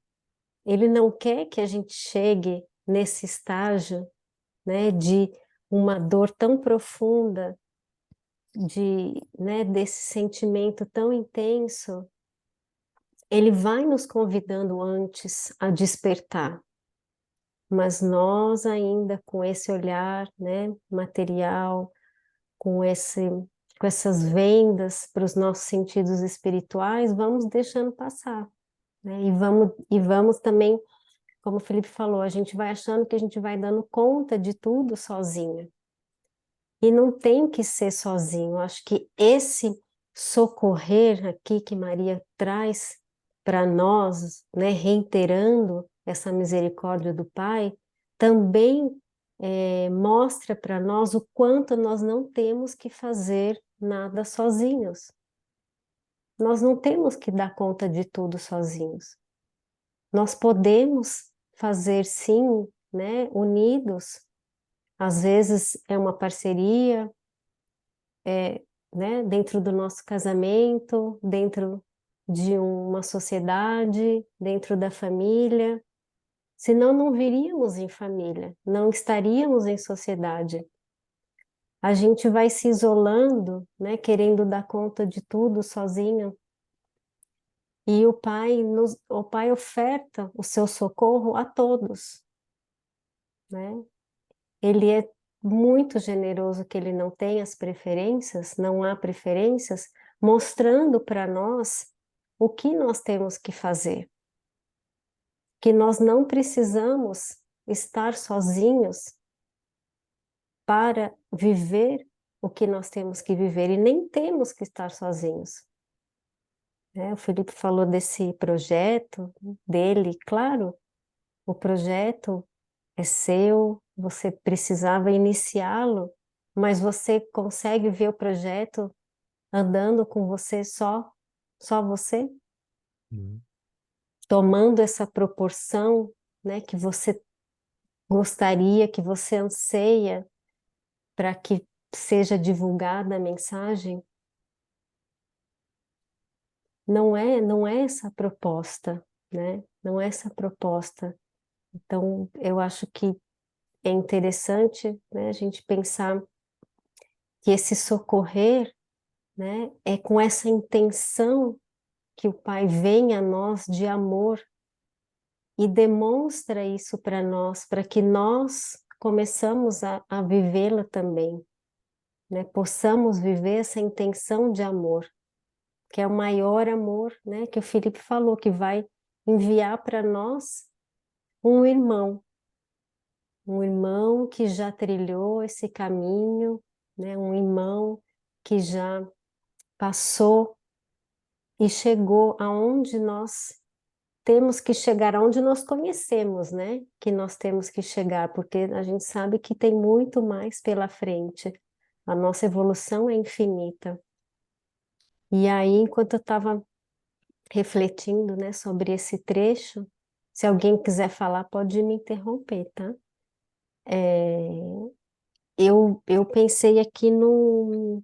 Ele não quer que a gente chegue nesse estágio, né, de uma dor tão profunda, né, desse sentimento tão intenso. Ele vai nos convidando antes a despertar, mas nós ainda com esse olhar, né, material, com essas vendas para os nossos sentidos espirituais, vamos deixando passar, né? E vamos também, como o Felipe falou, a gente vai achando que a gente vai dando conta de tudo sozinha. E não tem que ser sozinho. Eu acho que esse socorrer aqui que Maria traz para nós, né, reiterando essa misericórdia do Pai, também mostra para nós o quanto nós não temos que fazer nada sozinhos. Nós não temos que dar conta de tudo sozinhos. Nós podemos fazer sim, né, unidos. Às vezes é uma parceria, né, dentro do nosso casamento, dentro de uma sociedade, dentro da família. Senão não viríamos em família, não estaríamos em sociedade. A gente vai se isolando, né, querendo dar conta de tudo sozinho. E o pai oferta o seu socorro a todos, né? Ele é muito generoso, que ele não tem as preferências, não há preferências, mostrando para nós o que nós temos que fazer. Que nós não precisamos estar sozinhos para viver o que nós temos que viver, e nem temos que estar sozinhos. O Felipe falou desse projeto dele, claro, o projeto é seu, você precisava iniciá-lo, mas você consegue ver o projeto andando com você só você, Uhum. tomando essa proporção, né, que você gostaria, que você anseia para que seja divulgada a mensagem. Não é essa a proposta, né? Não é essa a proposta. Então, eu acho que é interessante, né, a gente pensar que esse socorrer, né, é com essa intenção que o Pai vem a nós de amor e demonstra isso para nós, para que nós começamos a vivê-la também, né? Possamos viver essa intenção de amor, que é o maior amor, né, que o Felipe falou, que vai enviar para nós um irmão que já trilhou esse caminho, né, um irmão que já passou e chegou aonde nós temos que chegar, aonde nós conhecemos, né, que nós temos que chegar, porque a gente sabe que tem muito mais pela frente. A nossa evolução é infinita. E aí, enquanto eu estava refletindo, né, sobre esse trecho, se alguém quiser falar, pode me interromper, tá? Eu pensei aqui no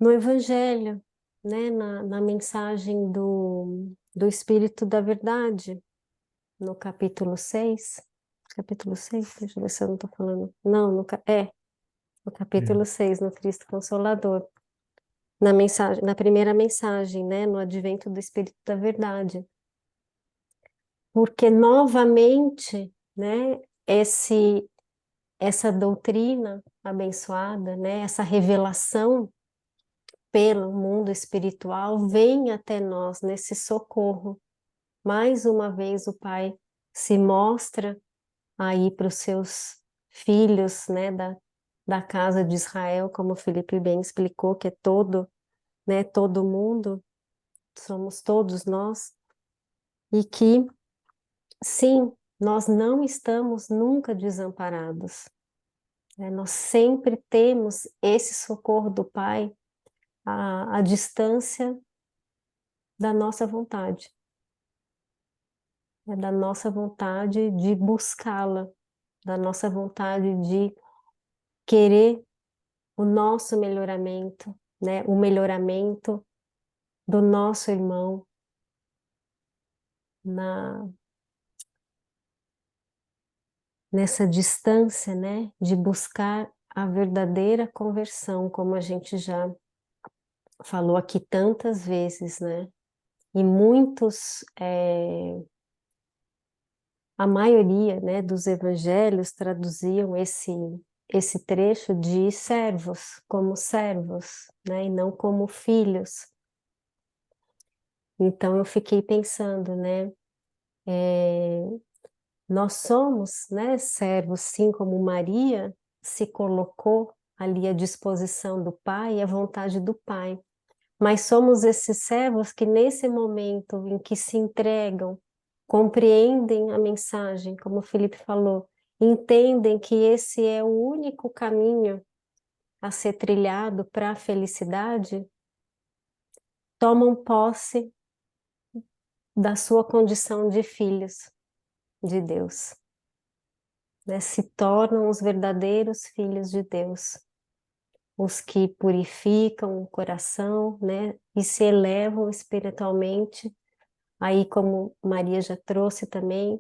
Evangelho, né, na mensagem do Espírito da Verdade, no capítulo 6. Capítulo 6, deixa eu ver se eu não estou falando. Não, no capítulo 6, no Cristo Consolador. Na primeira mensagem, né, no advento do Espírito da Verdade. Porque novamente, né, essa doutrina abençoada, né, essa revelação pelo mundo espiritual vem até nós nesse socorro. Mais uma vez o Pai se mostra aí para os seus filhos, né, da casa de Israel, como o Felipe bem explicou, que é todo, né, todo mundo, somos todos nós, e que, sim, nós não estamos nunca desamparados, né? Nós sempre temos esse socorro do Pai à distância da nossa vontade, né? Da nossa vontade de buscá-la, da nossa vontade de querer o nosso melhoramento, né? O melhoramento do nosso irmão nessa distância, né? De buscar a verdadeira conversão, como a gente já falou aqui tantas vezes, né? E a maioria, né, dos evangelhos traduziam esse trecho de servos, como servos, né, e não como filhos. Então eu fiquei pensando, né, nós somos, né, servos, sim, como Maria se colocou ali à disposição do Pai e à vontade do Pai. Mas somos esses servos que nesse momento em que se entregam, compreendem a mensagem, como o Felipe falou, entendem que esse é o único caminho a ser trilhado para a felicidade, tomam posse da sua condição de filhos de Deus, né? Se tornam os verdadeiros filhos de Deus, os que purificam o coração, né? E se elevam espiritualmente, aí como Maria já trouxe também,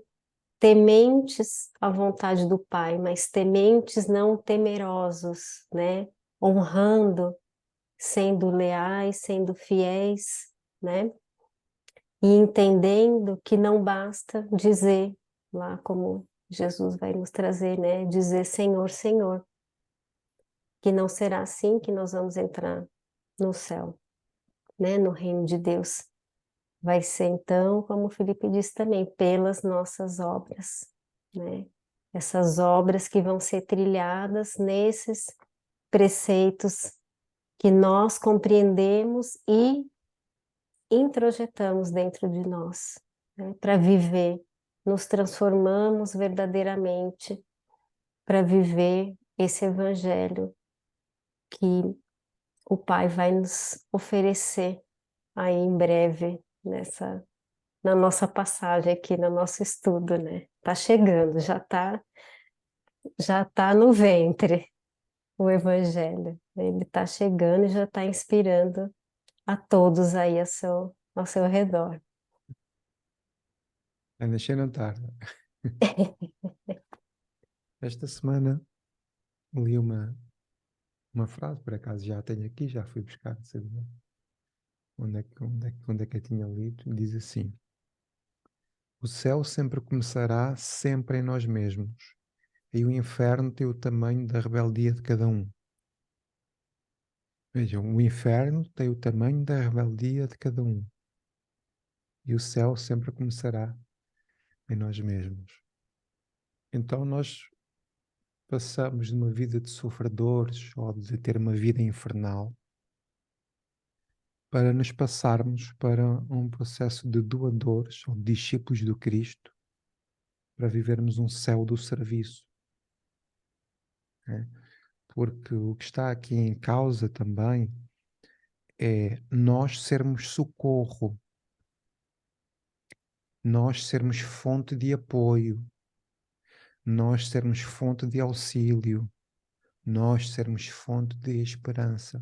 tementes à vontade do Pai, mas tementes não temerosos, né? Honrando, sendo leais, sendo fiéis, né? E entendendo que não basta dizer, lá como Jesus vai nos trazer, né? Dizer Senhor, Senhor, que não será assim que nós vamos entrar no céu, né? No reino de Deus. Vai ser então, como o Felipe disse também, pelas nossas obras, né? Essas obras que vão ser trilhadas nesses preceitos que nós compreendemos e introjetamos dentro de nós, né? Para viver, nos transformamos verdadeiramente para viver esse evangelho que o Pai vai nos oferecer aí em breve na nossa passagem aqui, no nosso estudo, né? Tá chegando, já tá no ventre o Evangelho. Ele tá chegando e já tá inspirando a todos aí ao seu redor. Ainda cheio tarde. Esta semana li uma frase, por acaso já a tenho aqui, já fui buscar, não sei onde é que eu tinha lido, diz assim: o céu sempre começará sempre em nós mesmos, e o inferno tem o tamanho da rebeldia de cada um. Vejam, o inferno tem o tamanho da rebeldia de cada um, e o céu sempre começará em nós mesmos. Então nós passamos de uma vida de sofredores ou de ter uma vida infernal para nos passarmos para um processo de doadores ou discípulos do Cristo, para vivermos um céu do serviço, né? Porque o que está aqui em causa também é nós sermos socorro, nós sermos fonte de apoio, nós sermos fonte de auxílio, nós sermos fonte de esperança.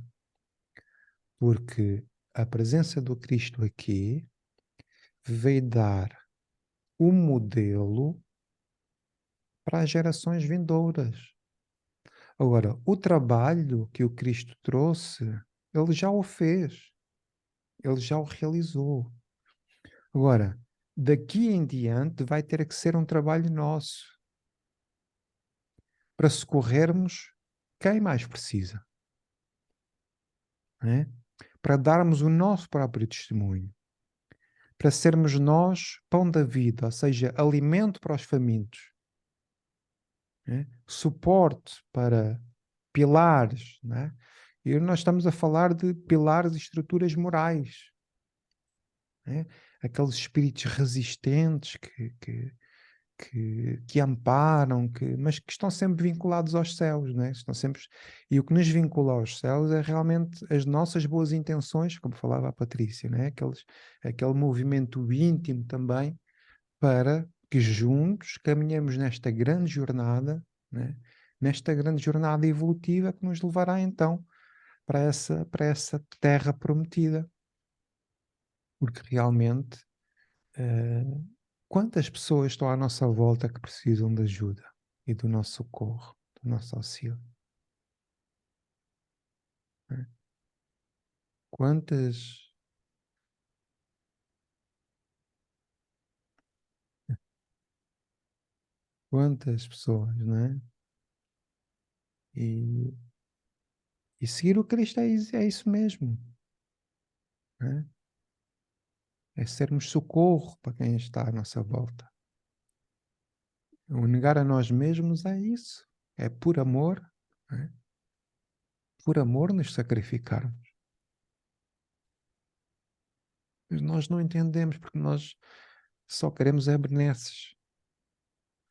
Porque a presença do Cristo aqui veio dar um modelo para as gerações vindouras. Agora, o trabalho que o Cristo trouxe, ele já o fez, ele já o realizou. Agora, daqui em diante vai ter que ser um trabalho nosso para socorrermos quem mais precisa, né? Para darmos o nosso próprio testemunho, para sermos nós pão da vida, ou seja, alimento para os famintos, né? Suporte para pilares, né? E nós estamos a falar de pilares e estruturas morais, né? Aqueles espíritos resistentes que amparam, mas que estão sempre vinculados aos céus, né? Estão sempre... E o que nos vincula aos céus é realmente as nossas boas intenções, como falava a Patrícia, né? Aquele movimento íntimo também, para que juntos caminhemos nesta grande jornada, né? Nesta grande jornada evolutiva que nos levará então para essa terra prometida. Porque realmente, quantas pessoas estão à nossa volta que precisam de ajuda e do nosso socorro, do nosso auxílio? Né? Quantas pessoas, né? E, e seguir o Cristo é isso mesmo, né? É sermos socorro para quem está à nossa volta. O negar a nós mesmos é isso. É por amor, né? Por amor nos sacrificarmos. Mas nós não entendemos porque nós só queremos é benesses,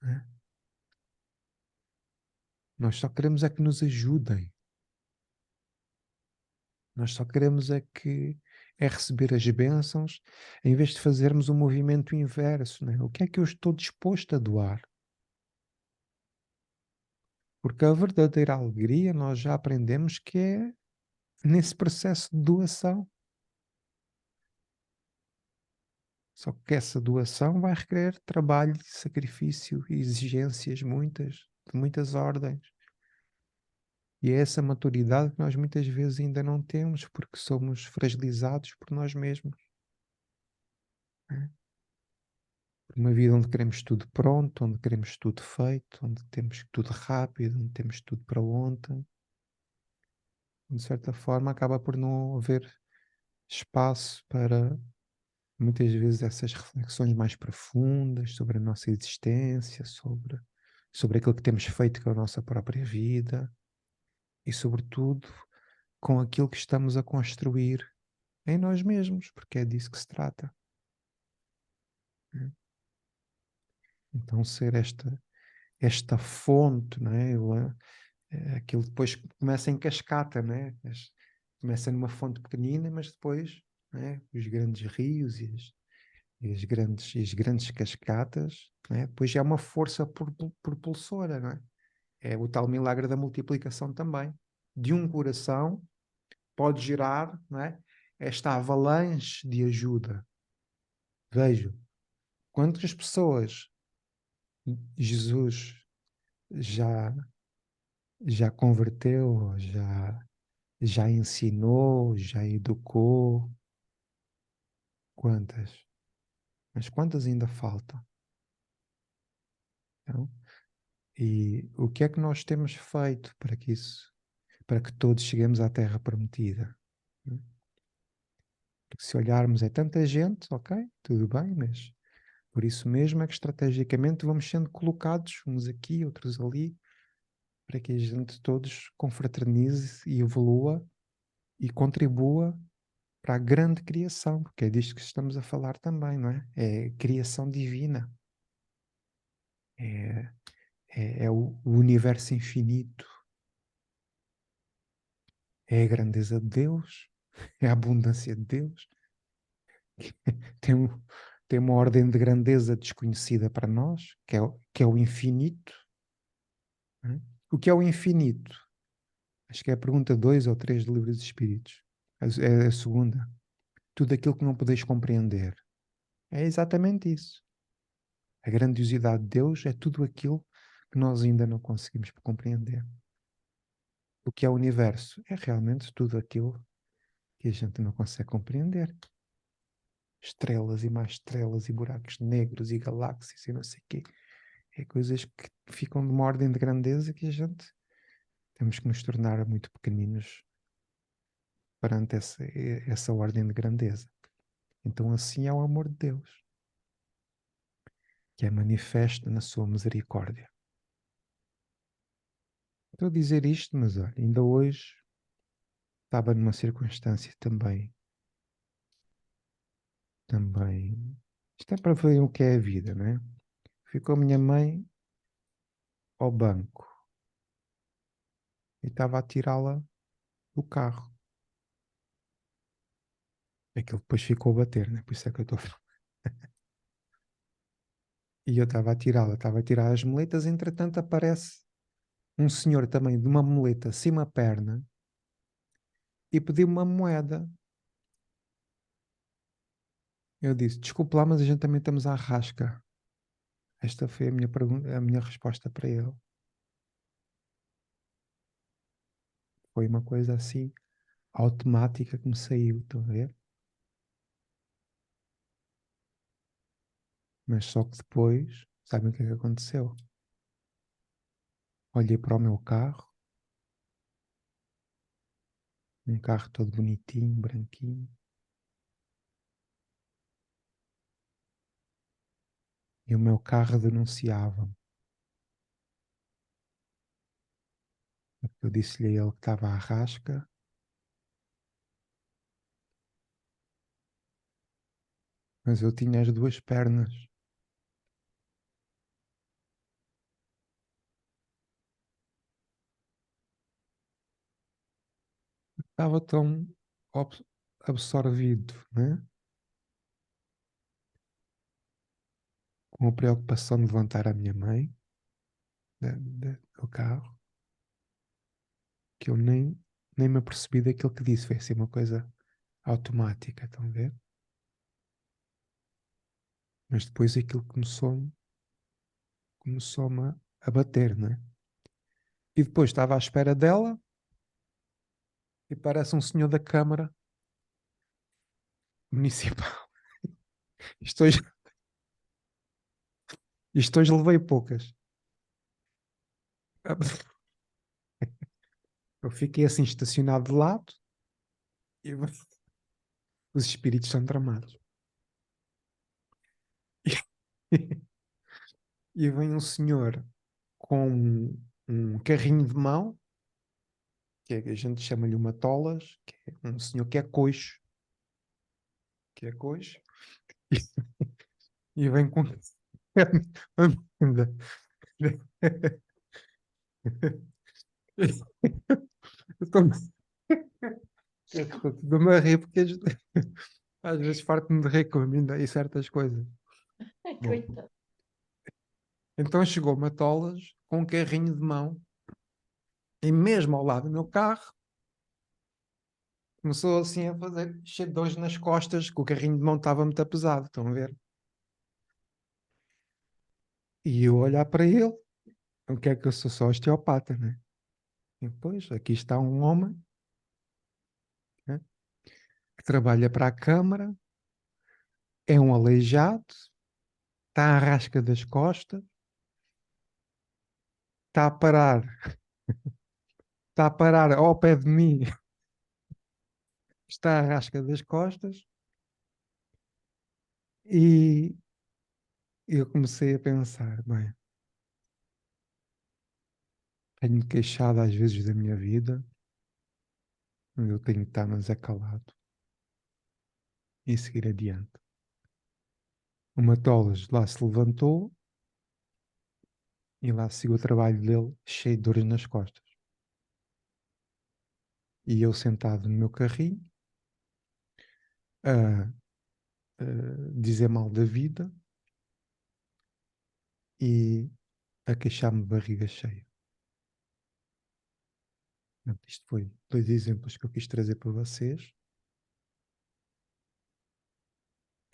né? Nós só queremos é que nos ajudem. Nós só queremos é que é receber as bênçãos, em vez de fazermos o movimento inverso, né? O que é que eu estou disposto a doar? Porque a verdadeira alegria nós já aprendemos que é nesse processo de doação. Só que essa doação vai requerer trabalho, sacrifício e exigências muitas, de muitas ordens. E é essa maturidade que nós muitas vezes ainda não temos, porque somos fragilizados por nós mesmos. Né? Uma vida onde queremos tudo pronto, onde queremos tudo feito, onde temos tudo rápido, onde temos tudo para ontem. De certa forma, acaba por não haver espaço para, muitas vezes, essas reflexões mais profundas sobre a nossa existência, sobre aquilo que temos feito com a nossa própria vida e, sobretudo, com aquilo que estamos a construir em nós mesmos, porque é disso que se trata. Né? Então, ser esta fonte, não é? Aquilo depois começa em cascata, né? Começa numa fonte pequenina, mas depois, né? Os grandes rios e as grandes cascatas, né? Depois já é uma força propulsora, não é? É o tal milagre da multiplicação também. De um coração pode gerar, não é? Esta avalanche de ajuda. Vejo quantas pessoas Jesus já já converteu, já ensinou, já educou. Quantas? Mas quantas ainda faltam? Então, e o que é que nós temos feito para que todos cheguemos à Terra Prometida? Né? Porque se olharmos é tanta gente, ok, tudo bem, mas por isso mesmo é que estrategicamente vamos sendo colocados uns aqui, outros ali, para que a gente todos confraternize e evolua e contribua para a grande criação, porque é disto que estamos a falar também, não é? É criação divina, é, é o universo infinito, é a grandeza de Deus, é a abundância de Deus, tem, tem uma ordem de grandeza desconhecida para nós, que é o infinito. Não é? O que é o infinito? Acho que é a pergunta 2 ou 3 do Livro dos Espíritos. É a segunda. Tudo aquilo que não podeis compreender. É exatamente isso. A grandiosidade de Deus é tudo aquilo que nós ainda não conseguimos compreender. O que é o universo? É realmente tudo aquilo que a gente não consegue compreender. Estrelas e mais estrelas e buracos negros e galáxias e não sei o quê. É coisas que ficam de uma ordem de grandeza que a gente temos que nos tornar muito pequeninos perante essa ordem de grandeza. Então assim é o amor de Deus, que é manifesto na sua misericórdia. Estou a dizer isto, mas olha, ainda hoje estava numa circunstância também. Isto é para ver o que é a vida, não é? Fui com a minha mãe ao banco e estava a tirá-la do carro. Aquilo depois ficou a bater, né? Por isso é que eu estou a falar. E eu estava a tirar as moletas, entretanto aparece um senhor também de uma muleta assim uma perna e pediu-me uma moeda. Eu disse, desculpe lá, mas a gente também estamos à rasca. Esta foi a minha pergunta, a minha resposta para ele. Foi uma coisa assim automática que me saiu, estão a ver? Mas só que depois, sabem o que é que aconteceu? Olhei para o meu carro, um carro todo bonitinho, branquinho, e o meu carro denunciava-me. Eu disse-lhe a ele que estava à rasca, mas eu tinha as duas pernas. Estava tão absorvido, né? Com a preocupação de levantar a minha mãe do carro, que eu nem me apercebi daquilo que disse. Foi assim uma coisa automática, estão a ver? Mas depois aquilo começou-me a bater, né? E depois estava à espera dela e parece um senhor da Câmara Municipal. Isto hoje levei poucas. Eu fiquei assim estacionado de lado e os espíritos são tramados. E vem um senhor com um carrinho de mão, que a gente chama-lhe uma tolas, que é um senhor que é coxo, e vem com Estou-me a rir porque às vezes farto-me de rir com a mim e certas coisas. Bom, Coitado. então chegou Matolas com um carrinho de mão e mesmo ao lado do meu carro começou assim a fazer cheio de dores nas costas, que o carrinho de mão estava muito pesado, estão a ver? E eu olhar para ele, o que é que eu sou osteopata, né? E depois, aqui está um homem, né, que trabalha para a Câmara, é um aleijado, está à rasca das costas, está a parar, está a parar ao pé de mim, está à rasca das costas, e eu comecei a pensar, bem, tenho-me queixado às vezes da minha vida, eu tenho que estar mais acalado e seguir adiante. O Matolas lá se levantou e lá seguiu o trabalho dele cheio de dores nas costas. E eu sentado no meu carrinho a dizer mal da vida e a queixar-me de barriga cheia. Portanto, isto foi 2 exemplos que eu quis trazer para vocês.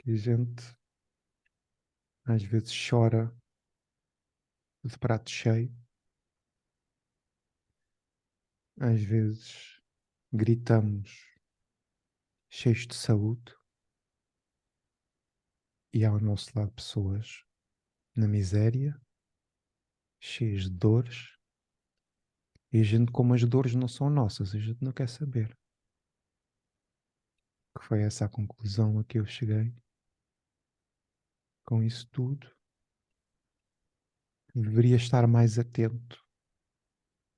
Que a gente às vezes chora de prato cheio, às vezes gritamos cheios de saúde e há ao nosso lado pessoas na miséria, cheias de dores, e a gente, como as dores não são nossas, a gente não quer saber. Que foi essa a conclusão a que eu cheguei com isso tudo. Deveria estar mais atento,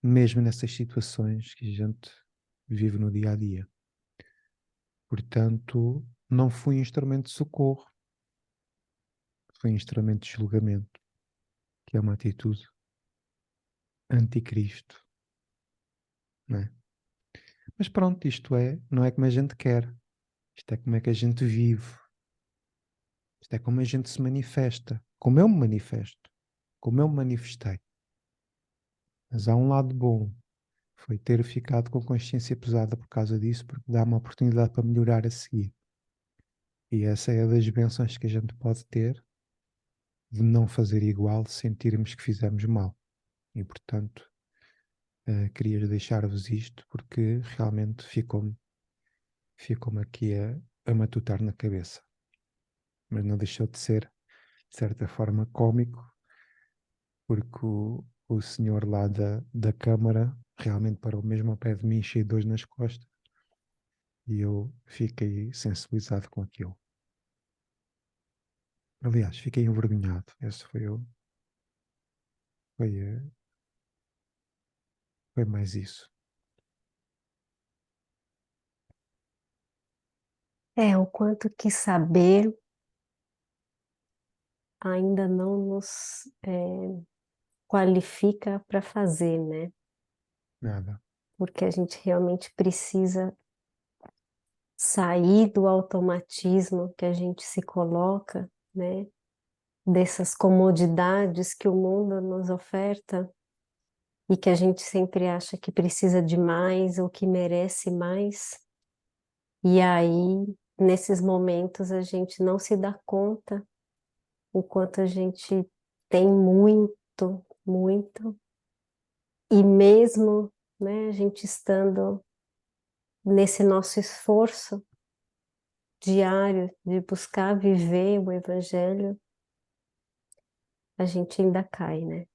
mesmo nessas situações que a gente vive no dia a dia. Portanto, não fui instrumento de socorro, fui instrumento de julgamento, que é uma atitude anticristo, não é? Mas pronto, isto não é como a gente quer, isto é como é que a gente vive, isto é como a gente se manifesta, como eu me manifesto, como eu me manifestei. Mas há um lado bom, foi ter ficado com consciência pesada por causa disso, porque dá uma oportunidade para melhorar a seguir. E essa é das bênçãos que a gente pode ter de não fazer igual, de sentirmos que fizemos mal. E portanto, queria deixar-vos isto porque realmente ficou-me aqui a matutar na cabeça. Mas não deixou de ser, de certa forma, cómico, porque o senhor lá da Câmara realmente parou mesmo ao pé de mim, cheio de dores nas costas, e eu fiquei sensibilizado com aquilo. Aliás, fiquei envergonhado. Esse foi mais isso. O quanto que saber ainda não nos qualifica para fazer, né? Nada. Porque a gente realmente precisa sair do automatismo que a gente se coloca, né? Dessas comodidades que o mundo nos oferta e que a gente sempre acha que precisa de mais ou que merece mais. E aí, nesses momentos, a gente não se dá conta o quanto a gente tem muito, muito, e mesmo, né, a gente estando nesse nosso esforço diário de buscar viver o Evangelho, a gente ainda cai, né?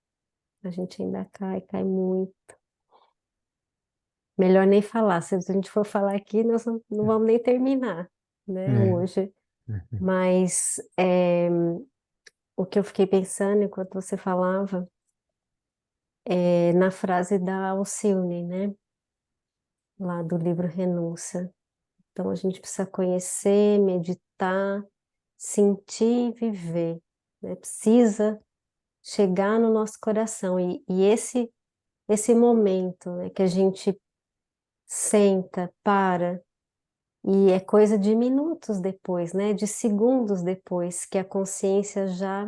A gente ainda cai, cai muito. Melhor nem falar, se a gente for falar aqui, nós não vamos nem terminar, né, É. hoje. Mas o que eu fiquei pensando enquanto você falava é na frase da Alcione, né? Lá do livro Renúncia. Então a gente precisa conhecer, meditar, sentir e viver, né? Precisa chegar no nosso coração. E esse momento, né, que a gente senta, para, e é coisa de minutos depois, né? De segundos depois, que a consciência já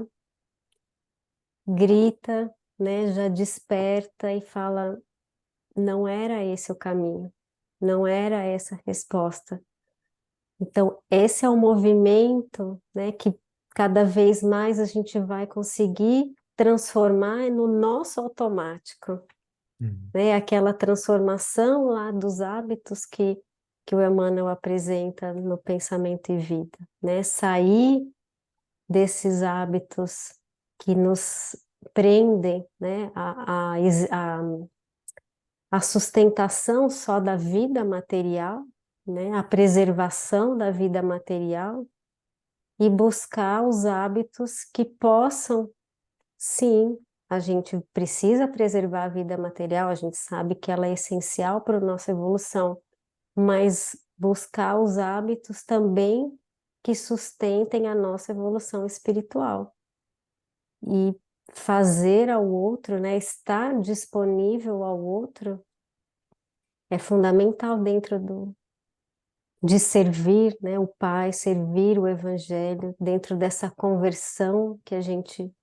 grita, né? Já desperta e fala: não era esse o caminho, não era essa a resposta. Então, esse é o movimento, né, que cada vez mais a gente vai conseguir transformar no nosso automático, né? Aquela transformação lá dos hábitos que o Emmanuel apresenta no Pensamento e Vida, né? Sair desses hábitos que nos prendem, né, a sustentação só da vida material, né, a preservação da vida material, e buscar os hábitos que possam, sim, a gente precisa preservar a vida material, a gente sabe que ela é essencial para a nossa evolução, mas buscar os hábitos também que sustentem a nossa evolução espiritual. E fazer ao outro, né, estar disponível ao outro é fundamental dentro de servir, né, o Pai, servir o Evangelho, dentro dessa conversão que a gente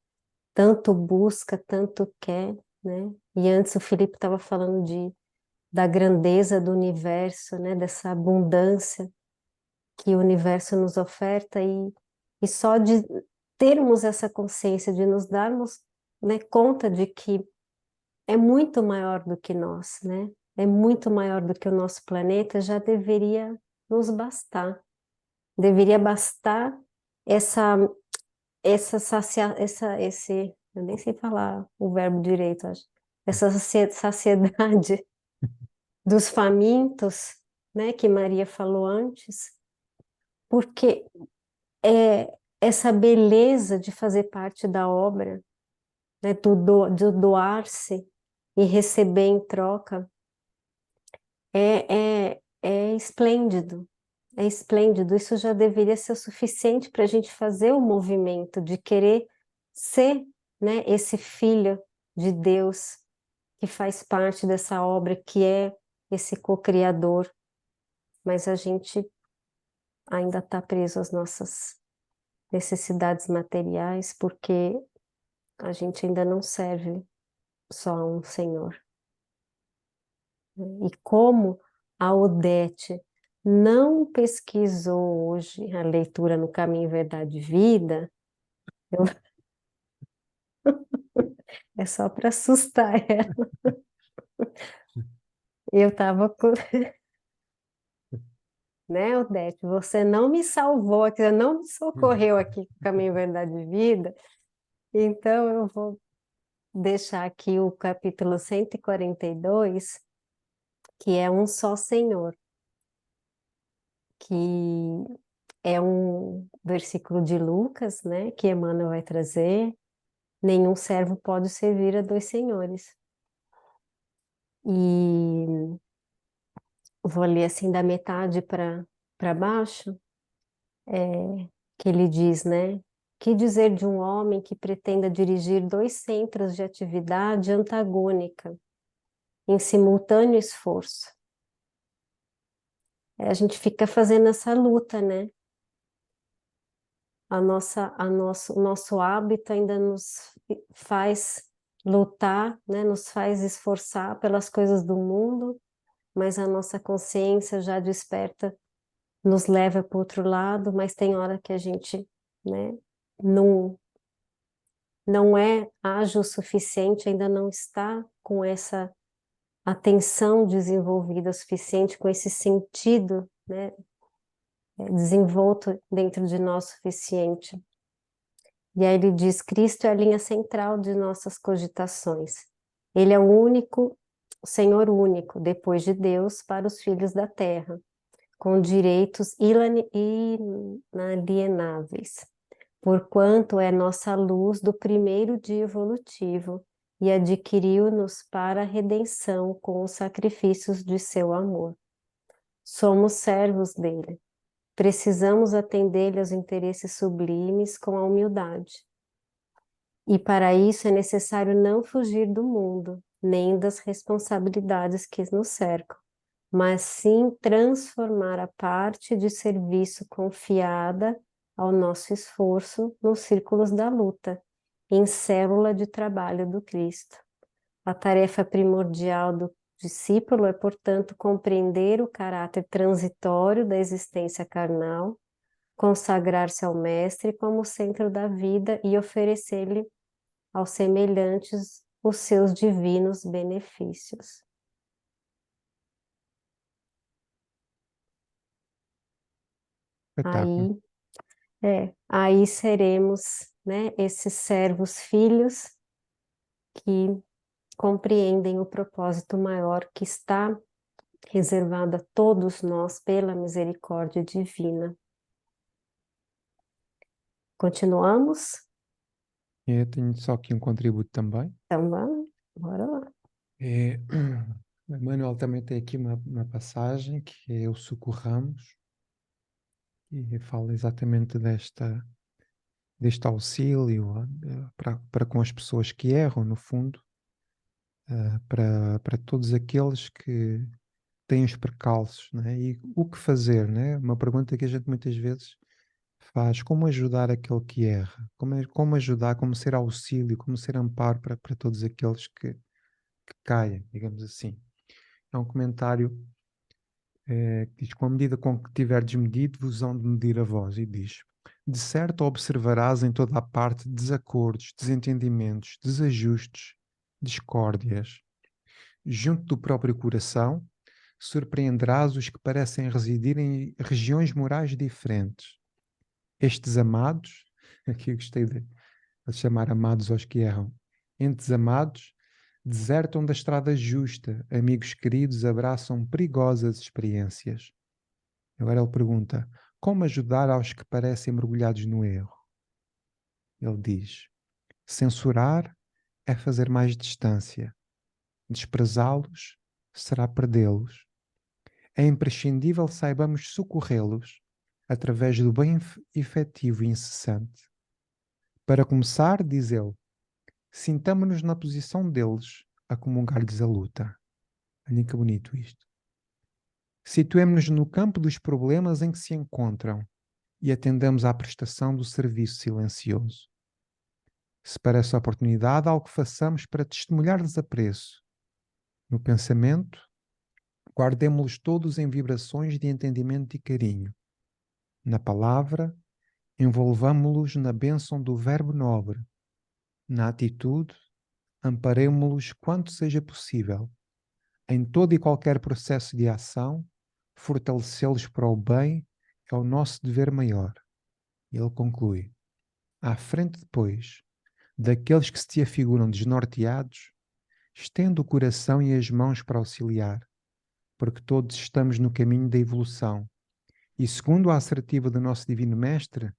tanto busca, tanto quer, né? E antes o Felipe estava falando da grandeza do universo, né, dessa abundância que o universo nos oferta, e só de termos essa consciência, de nos darmos, né, conta de que é muito maior do que nós, né? É muito maior do que o nosso planeta, já deveria nos bastar. Deveria bastar eu nem sei falar o verbo direito, acho. Essa saciedade dos famintos, né, que Maria falou antes, porque é essa beleza de fazer parte da obra, né, do doar-se e receber em troca, é esplêndido. É esplêndido. Isso já deveria ser o suficiente para a gente fazer o movimento de querer ser, né, esse filho de Deus que faz parte dessa obra, que é esse co-criador. Mas a gente ainda está preso às nossas necessidades materiais, porque a gente ainda não serve só a um Senhor. E como a Odete não pesquisou hoje a leitura no Caminho, Verdade e Vida, eu- é só para assustar ela. Eu estava com... Né, Odete? Você não me salvou aqui, você não me socorreu aqui com o Caminho, Verdade e Vida, então eu vou deixar aqui o capítulo 142, que é Um Só Senhor, que é um versículo de Lucas, né, que Emmanuel vai trazer. Nenhum servo pode servir a dois senhores. E vou ler assim da metade para baixo, que ele diz, né? Que dizer de um homem que pretenda dirigir dois centros de atividade antagônica, em simultâneo esforço? a gente fica fazendo essa luta, né? O nosso hábito ainda nos faz lutar, né? Nos faz esforçar pelas coisas do mundo, mas a nossa consciência já desperta, nos leva para o outro lado, mas tem hora que a gente, né, não, não é ágil o suficiente, ainda não está com essa atenção desenvolvida o suficiente, com esse sentido, né, desenvolto dentro de nós o suficiente. E aí ele diz, Cristo é a linha central de nossas cogitações. Ele é o único, o Senhor único, depois de Deus, para os filhos da terra, com direitos inalienáveis, porquanto é nossa luz do primeiro dia evolutivo e adquiriu-nos para a redenção com os sacrifícios de seu amor. Somos servos dele. Precisamos atender-lhe aos interesses sublimes com a humildade. E para isso é necessário não fugir do mundo, nem das responsabilidades que nos cercam, mas sim transformar a parte de serviço confiada ao nosso esforço nos círculos da luta, em célula de trabalho do Cristo. A tarefa primordial do discípulo é, portanto, compreender o caráter transitório da existência carnal, consagrar-se ao Mestre como centro da vida e oferecer-lhe aos semelhantes os seus divinos benefícios. Espetáculo. Aí seremos, né, esses servos filhos que compreendem o propósito maior que está reservado a todos nós pela misericórdia divina. Continuamos? Eu tenho só aqui um contributo também. Então vamos, bora lá. O Emmanuel também tem aqui uma passagem que é o socorramos e fala exatamente deste auxílio para com as pessoas que erram, no fundo, para todos aqueles que têm os percalços, né? E o que fazer, né? Uma pergunta que a gente muitas vezes faz, como ajudar aquele que erra? Como ajudar, como ser auxílio, como ser amparo para todos aqueles que caem, digamos assim. É um comentário que diz, com a medida com que tiverdes medido, vos hão de medir a vós, e diz, de certo observarás em toda a parte desacordos, desentendimentos, desajustes, discórdias. Junto do próprio coração, surpreenderás os que parecem residir em regiões morais diferentes. Estes amados, aqui eu gostei de chamar amados aos que erram, entes amados, desertam da estrada justa, amigos queridos abraçam perigosas experiências. Agora ele pergunta, como ajudar aos que parecem mergulhados no erro? Ele diz, censurar é fazer mais distância, desprezá-los será perdê-los. É imprescindível saibamos socorrê-los através do bem efetivo e incessante. Para começar, diz ele, sintamo-nos na posição deles a comungar-lhes a luta. Olhem que bonito isto. Situemo-nos no campo dos problemas em que se encontram e atendamos à prestação do serviço silencioso. Se para essa oportunidade algo façamos para testemunhar desapreço, no pensamento, guardemo-los todos em vibrações de entendimento e carinho. Na palavra, envolvamo-los na bênção do verbo nobre. Na atitude, amparemo-los quanto seja possível. Em todo e qualquer processo de ação, fortalecê-los para o bem é o nosso dever maior. E ele conclui, à frente depois, daqueles que se te afiguram desnorteados, estende o coração e as mãos para auxiliar, porque todos estamos no caminho da evolução. E segundo a assertiva do nosso Divino Mestre,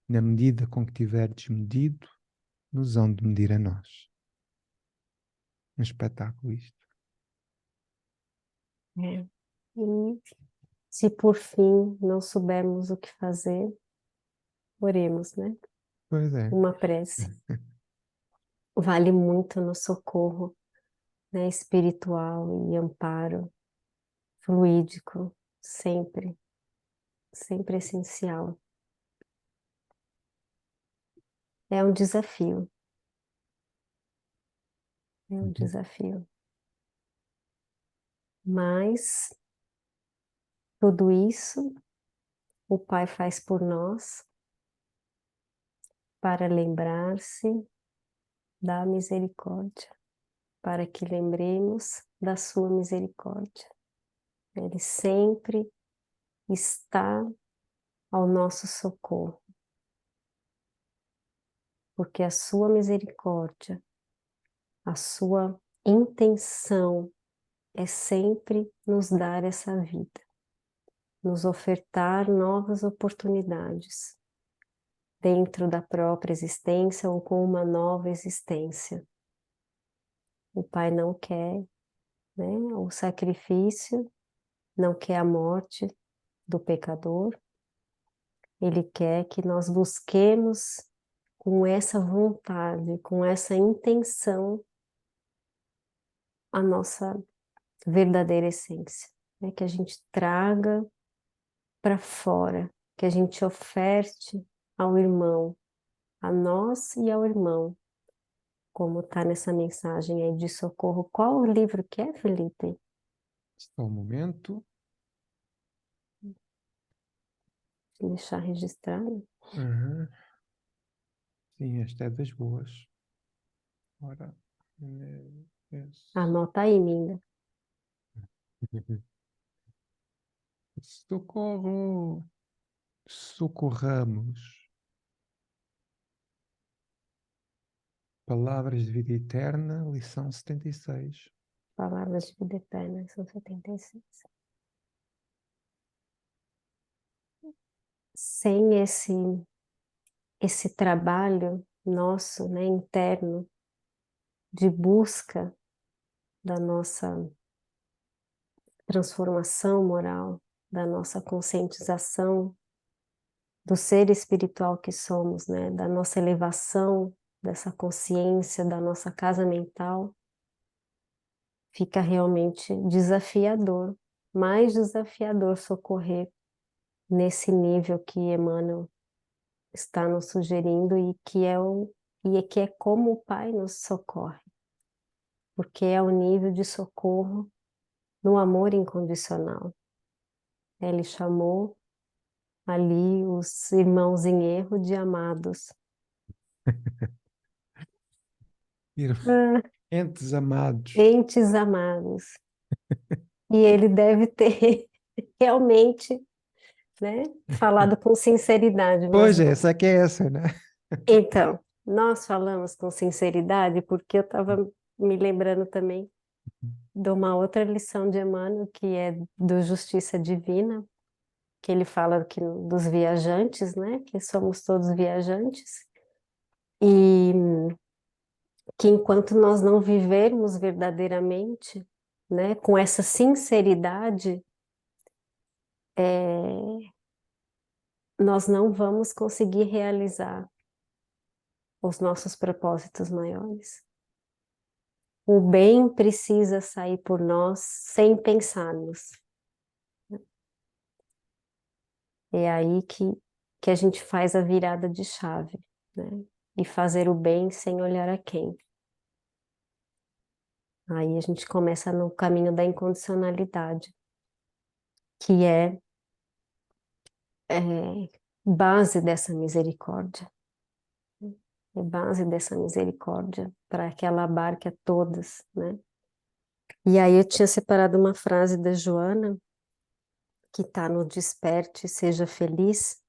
na medida com que tiverdes medido, nos hão de medir a nós. Um espetáculo isto. É. E se por fim não soubermos o que fazer, oremos, né? Pois é. Uma prece. Vale muito no socorro, né, espiritual e amparo fluídico sempre, sempre essencial. É um desafio. É um desafio. Mas tudo isso o Pai faz por nós para lembrar-se da misericórdia, para que lembremos da sua misericórdia. Ele sempre está ao nosso socorro, porque a sua misericórdia, a sua intenção é sempre nos dar essa vida, nos ofertar novas oportunidades dentro da própria existência ou com uma nova existência. O Pai não quer, né, o sacrifício, não quer a morte do pecador. Ele quer que nós busquemos com essa vontade, com essa intenção, a nossa verdadeira essência, né? Que a gente traga para fora, que a gente oferte ao irmão, a nós e ao irmão, como está nessa mensagem aí de socorro. Qual o livro que é, Felipe? Só um momento. Deixar registrado. Uhum. Sim, esta é das boas. Ora, Anota aí, Minda. socorro, socorramos. Palavras de vida eterna, lição 76. Palavras de vida eterna, são 76. Sem esse trabalho nosso, né, interno, de busca da nossa transformação moral, da nossa conscientização do ser espiritual que somos, né, da nossa elevação, dessa consciência, da nossa casa mental, fica realmente desafiador, mais desafiador socorrer nesse nível que Emmanuel está nos sugerindo e que é como o Pai nos socorre, porque é o nível de socorro no amor incondicional. Ele chamou ali os irmãos em erro de amados. Ah, Entes amados. entes amados. E ele deve ter realmente, né, falado com sinceridade, mas Pois é, essa que é essa, né? então, nós falamos com sinceridade porque eu estava me lembrando também de uma outra lição de Emmanuel, que é do Justiça Divina, que ele fala que dos viajantes, né, que somos todos viajantes, e que enquanto nós não vivermos verdadeiramente, né, com essa sinceridade, nós não vamos conseguir realizar os nossos propósitos maiores. O bem precisa sair por nós sem pensarmos. É aí que a gente faz a virada de chave, né? E fazer o bem sem olhar a quem. Aí a gente começa no caminho da incondicionalidade, que é base dessa misericórdia. É base dessa misericórdia para que ela abarque a todas, né? E aí eu tinha separado uma frase da Joana, que está no Desperte, Seja Feliz,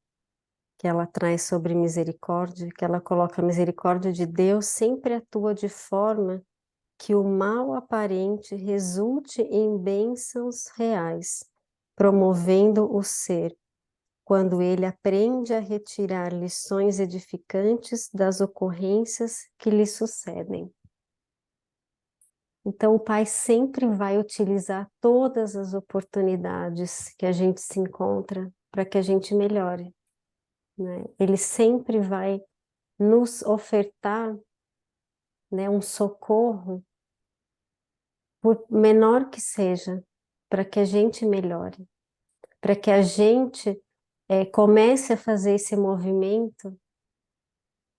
que ela traz sobre misericórdia, que ela coloca a misericórdia de Deus sempre atua de forma que o mal aparente resulte em bênçãos reais, promovendo o ser, quando ele aprende a retirar lições edificantes das ocorrências que lhe sucedem. Então, o Pai sempre vai utilizar todas as oportunidades que a gente se encontra para que a gente melhore, né? Ele sempre vai nos ofertar, né, um socorro, por menor que seja, para que a gente melhore. para que a gente comece a fazer esse movimento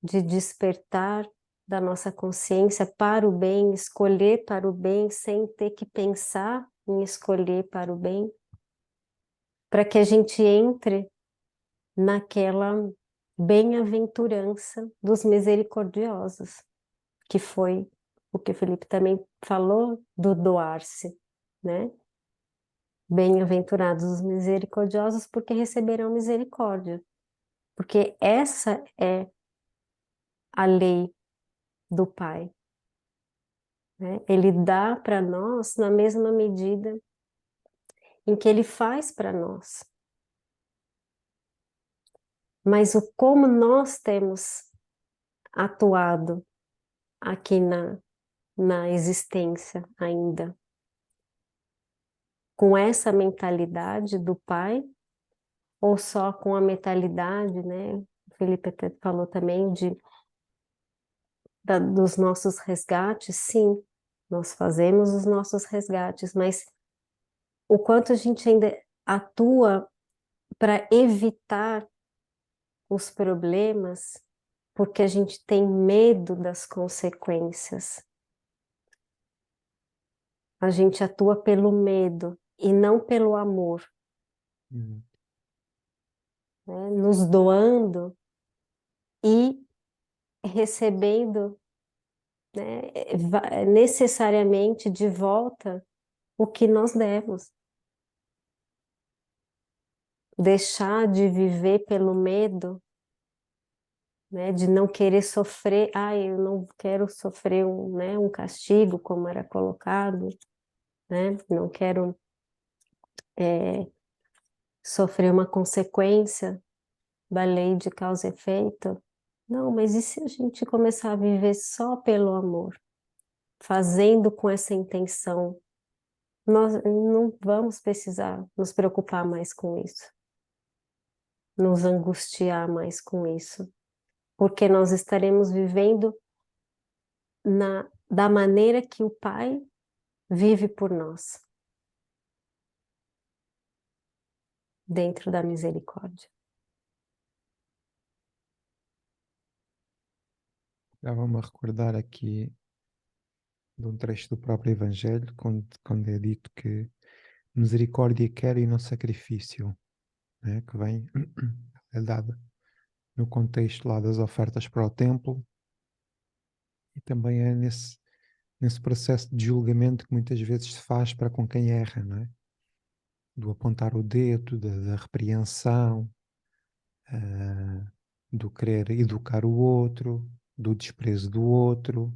de despertar da nossa consciência para o bem, escolher para o bem, sem ter que pensar em escolher para o bem, para que a gente entre naquela bem-aventurança dos misericordiosos, que foi o que o Felipe também falou do doar-se, né? Bem-aventurados os misericordiosos, porque receberão misericórdia. Porque essa é a lei do Pai, né? Ele dá para nós na mesma medida em que Ele faz para nós. Mas como nós temos atuado aqui na existência ainda, com essa mentalidade do Pai, ou só com a mentalidade, né? O Felipe até falou também dos nossos resgates. Sim, nós fazemos os nossos resgates, mas o quanto a gente ainda atua para evitar os problemas, porque a gente tem medo das consequências. A gente atua pelo medo e não pelo amor, Uhum. né? Nos doando e recebendo, né, necessariamente de volta o que nós demos. Deixar de viver pelo medo, né, de não querer sofrer, eu não quero sofrer um castigo, como era colocado, né, não quero sofrer uma consequência da lei de causa e efeito. Não, mas e se a gente começar a viver só pelo amor, fazendo com essa intenção? Nós não vamos precisar nos preocupar mais com isso, nos angustiar mais com isso, porque nós estaremos vivendo da maneira que o Pai vive por nós, dentro da misericórdia. Estava-me a recordar aqui de um trecho do próprio Evangelho, quando é dito que misericórdia quer e não sacrifício, né? Que vem, é dada no contexto lá das ofertas para o templo, e também é nesse processo de julgamento que muitas vezes se faz para com quem erra, não é? Do apontar o dedo, da repreensão, do querer educar o outro, do desprezo do outro,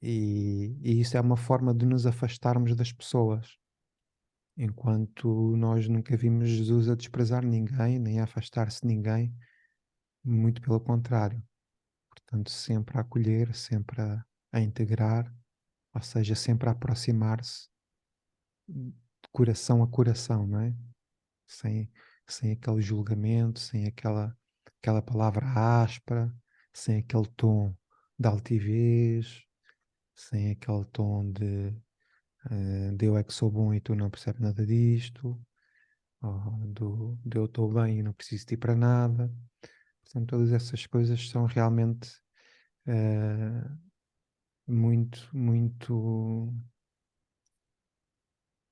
e isso é uma forma de nos afastarmos das pessoas, enquanto nós nunca vimos Jesus a desprezar ninguém, nem a afastar-se de ninguém, muito pelo contrário. Portanto, sempre a acolher, sempre a integrar, ou seja, sempre a aproximar-se de coração a coração, não é? Sem aquele julgamento, sem aquela palavra áspera, sem aquele tom de altivez, sem aquele tom de eu é que sou bom e tu não percebes nada disto, ou de eu estou bem e não preciso de ti para nada. Portanto, todas essas coisas são realmente muito, muito,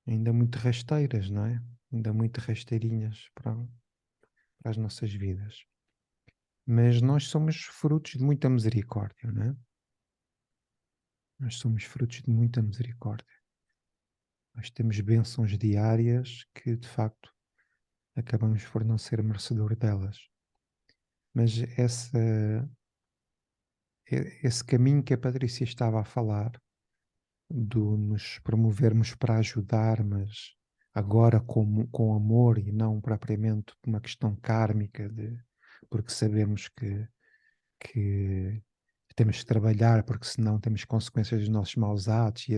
ainda muito rasteiras, não é? Ainda muito rasteirinhas para as nossas vidas. Mas nós somos frutos de muita misericórdia, não é? Nós somos frutos de muita misericórdia. Nós temos bênçãos diárias que, de facto, acabamos por não ser merecedor delas. Mas esse caminho que a Patrícia estava a falar, do nos promovermos para ajudar, mas agora com amor e não propriamente por uma questão kármica, porque sabemos que temos que trabalhar, porque senão temos consequências dos nossos maus atos, e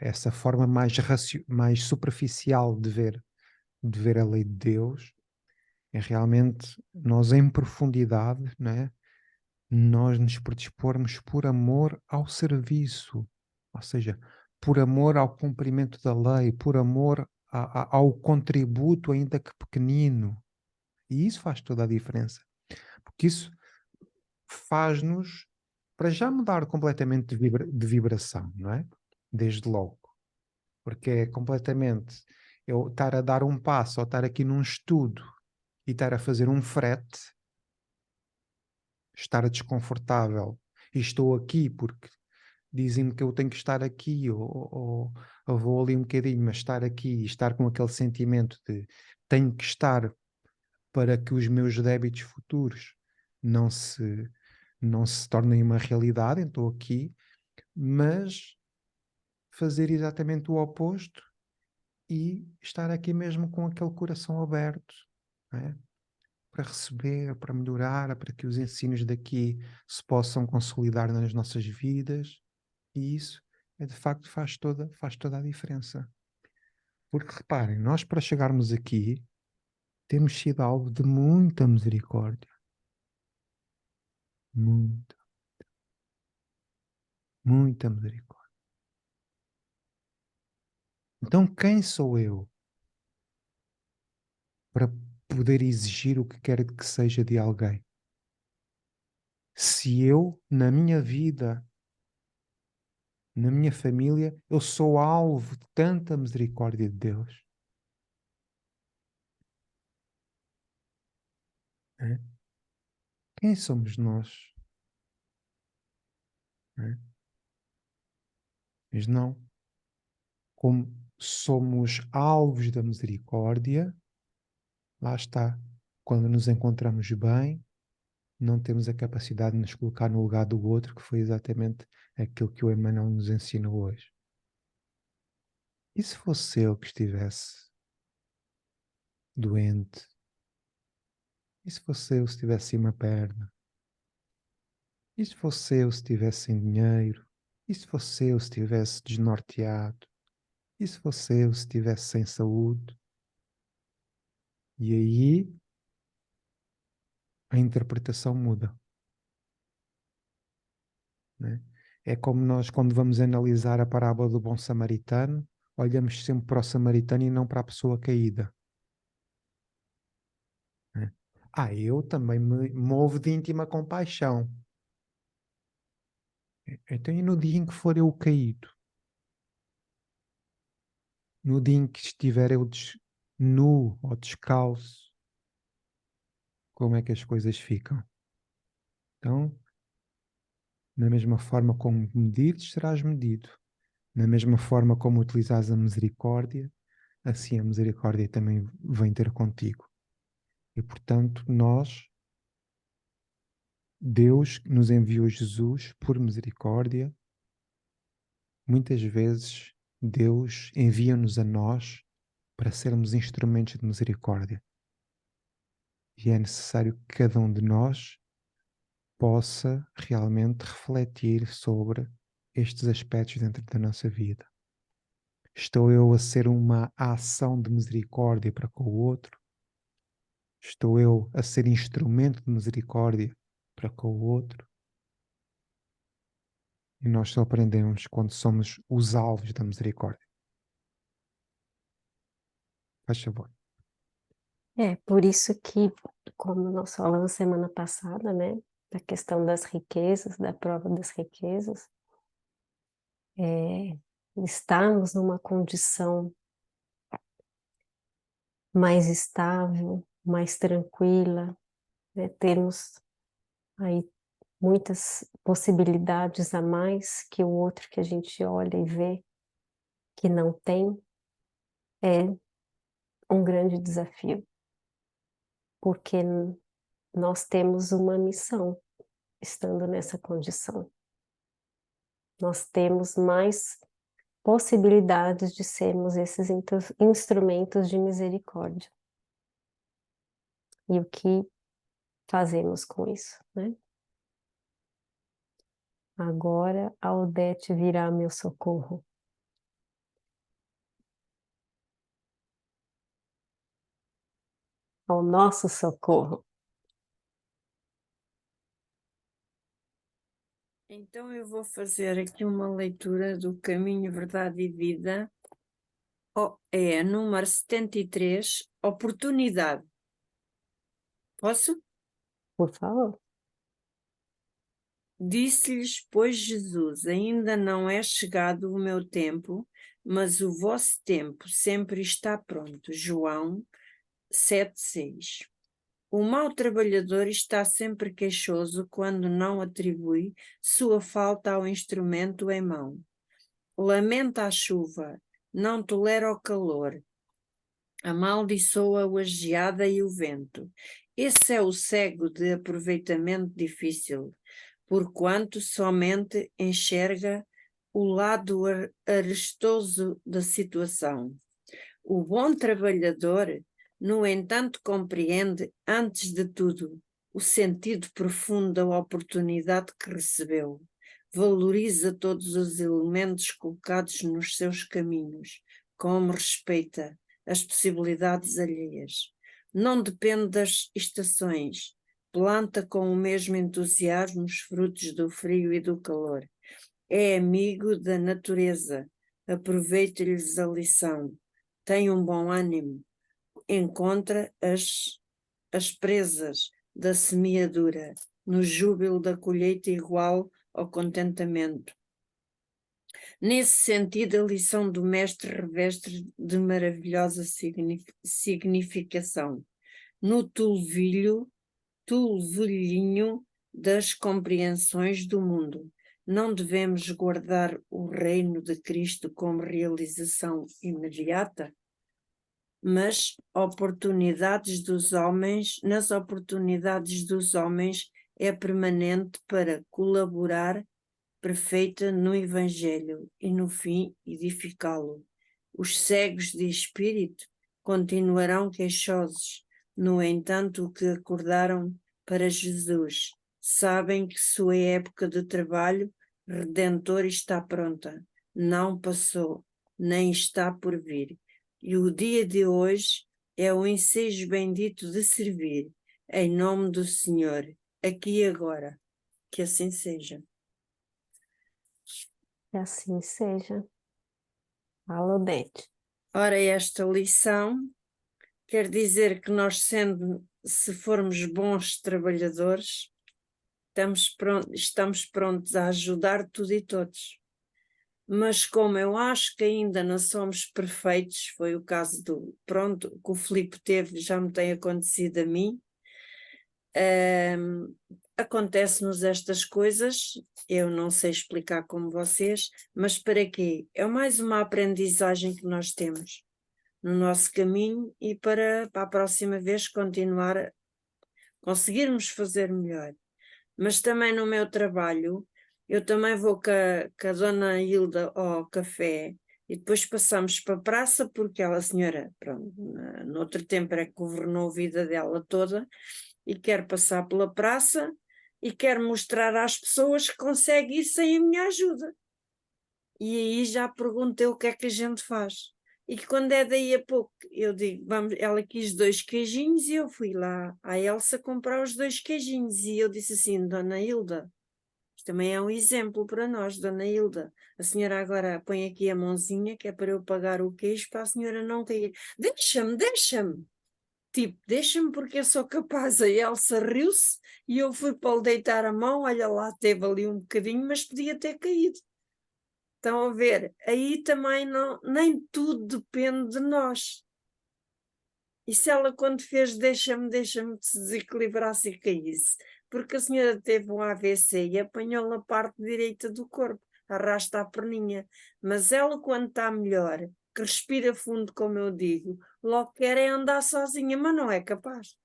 essa forma mais superficial de ver a lei de Deus, é realmente nós em profundidade, não é? Nós nos predispormos por amor ao serviço, ou seja, por amor ao cumprimento da lei, por amor ao contributo, ainda que pequenino. E isso faz toda a diferença. Porque isso faz-nos, para já, mudar completamente de vibração, não é? Desde logo. Porque é completamente eu estar a dar um passo ou estar aqui num estudo e estar a fazer um frete, estar desconfortável e estou aqui porque dizem-me que eu tenho que estar aqui ou vou ali um bocadinho, mas estar aqui e estar com aquele sentimento de tenho que estar para que os meus débitos futuros não se, não se tornem uma realidade, então estou aqui, mas fazer exatamente o oposto e estar aqui mesmo com aquele coração aberto, não é? Para receber, para melhorar, para que os ensinos daqui se possam consolidar nas nossas vidas. E isso, de facto, faz toda a diferença. Porque reparem, nós para chegarmos aqui temos sido alvo de muita misericórdia. Muita, muita misericórdia. Então quem sou eu para poder exigir o que quer que seja de alguém? Se eu, na minha vida, na minha família, eu sou alvo de tanta misericórdia de Deus. É? Quem somos nós? É? Mas não. Como somos alvos da misericórdia, lá está. Quando nos encontramos bem, não temos a capacidade de nos colocar no lugar do outro, que foi exatamente aquilo que o Emmanuel nos ensinou hoje. E se fosse eu que estivesse doente? E se fosse eu se tivesse uma perna? E se fosse eu se estivesse sem dinheiro? E se fosse eu se estivesse desnorteado? E se fosse eu se estivesse sem saúde? E aí a interpretação muda, né? É como nós, quando vamos analisar a parábola do bom samaritano, olhamos sempre para o samaritano e não para a pessoa caída, né? Eu também me movo de íntima compaixão. Então, e no dia em que for eu caído? No dia em que estiver eu nu ou descalço? Como é que as coisas ficam? Então, na mesma forma como medires, serás medido. Na mesma forma como utilizares a misericórdia, assim a misericórdia também vem ter contigo. E portanto, Deus nos enviou Jesus por misericórdia. Muitas vezes Deus envia-nos a nós para sermos instrumentos de misericórdia. E é necessário que cada um de nós possa realmente refletir sobre estes aspectos dentro da nossa vida. Estou eu a ser uma ação de misericórdia para com o outro? Estou eu a ser instrumento de misericórdia para com o outro? E nós só aprendemos quando somos os alvos da misericórdia. Faz favor. É, por isso que, como nós falamos semana passada, né, da questão das riquezas, da prova das riquezas, estarmos numa condição mais estável, mais tranquila, né, termos aí muitas possibilidades a mais que o outro que a gente olha e vê que não tem, é um grande desafio, porque nós temos uma missão estando nessa condição. Nós temos mais possibilidades de sermos esses instrumentos de misericórdia. E o que fazemos com isso, né? Agora a Odete virá meu socorro. Ao nosso socorro. Então eu vou fazer aqui uma leitura do Caminho, Verdade e Vida. É número 73, oportunidade. Posso? Por favor. Disse-lhes, pois, Jesus: ainda não é chegado o meu tempo, mas o vosso tempo sempre está pronto. João 7,6. O mau trabalhador está sempre queixoso quando não atribui sua falta ao instrumento em mão. Lamenta a chuva, não tolera o calor, amaldiçoa a geada e o vento. Esse é o cego de aproveitamento difícil, porquanto somente enxerga o lado arestoso da situação. O bom trabalhador, no entanto, compreende, antes de tudo, o sentido profundo da oportunidade que recebeu. Valoriza todos os elementos colocados nos seus caminhos, como respeita as possibilidades alheias. Não depende das estações, planta com o mesmo entusiasmo os frutos do frio e do calor. É amigo da natureza, aproveita-lhes a lição. Tem um bom ânimo, encontra as presas da semeadura, no júbilo da colheita igual ao contentamento. Nesse sentido, a lição do mestre reveste de maravilhosa significação. No tulvilhinho das compreensões do mundo, não devemos guardar o reino de Cristo como realização imediata, mas nas oportunidades dos homens é permanente para colaborar perfeita no Evangelho e no fim edificá-lo. Os cegos de espírito continuarão queixosos, no entanto, o que acordaram para Jesus sabem que sua época de trabalho redentor está pronta, não passou, nem está por vir. E o dia de hoje é o ensejo bendito de servir, em nome do Senhor, aqui e agora. Que assim seja. Que assim seja. Fala, Odete. Ora, esta lição quer dizer que nós, se formos bons trabalhadores, estamos prontos a ajudar tudo e todos. Mas como eu acho que ainda não somos perfeitos, foi o caso que o Filipe teve, já me tem acontecido a mim, acontece-nos estas coisas, eu não sei explicar como vocês, mas para quê? É mais uma aprendizagem que nós temos no nosso caminho e para a próxima vez conseguirmos fazer melhor. Mas também no meu trabalho, eu também vou com a dona Hilda ao café e depois passamos para a praça, porque ela, senhora, pronto, no outro tempo é que governou a vida dela toda e quer passar pela praça e quer mostrar às pessoas que consegue ir sem a minha ajuda. E aí já perguntei o que é que a gente faz. E que quando é daí a pouco, eu digo, vamos, ela quis 2 queijinhos e eu fui lá à Elsa comprar os 2 queijinhos. E eu disse assim, Dona Hilda, isto também é um exemplo para nós, Dona Hilda. A senhora agora põe aqui a mãozinha, que é para eu pagar o queijo, para a senhora não cair. Deixa-me. Tipo, deixa-me porque eu sou capaz. A Elsa riu-se e eu fui para lhe deitar a mão. Olha lá, teve ali um bocadinho, mas podia ter caído. Estão a ver? Aí também nem tudo depende de nós. E se ela, quando fez deixa-me, se desequilibrasse e caísse? Porque a senhora teve um AVC e apanhou na parte direita do corpo, arrasta a perninha. Mas ela, quando está melhor, que respira fundo, como eu digo, logo quer é andar sozinha, mas não é capaz.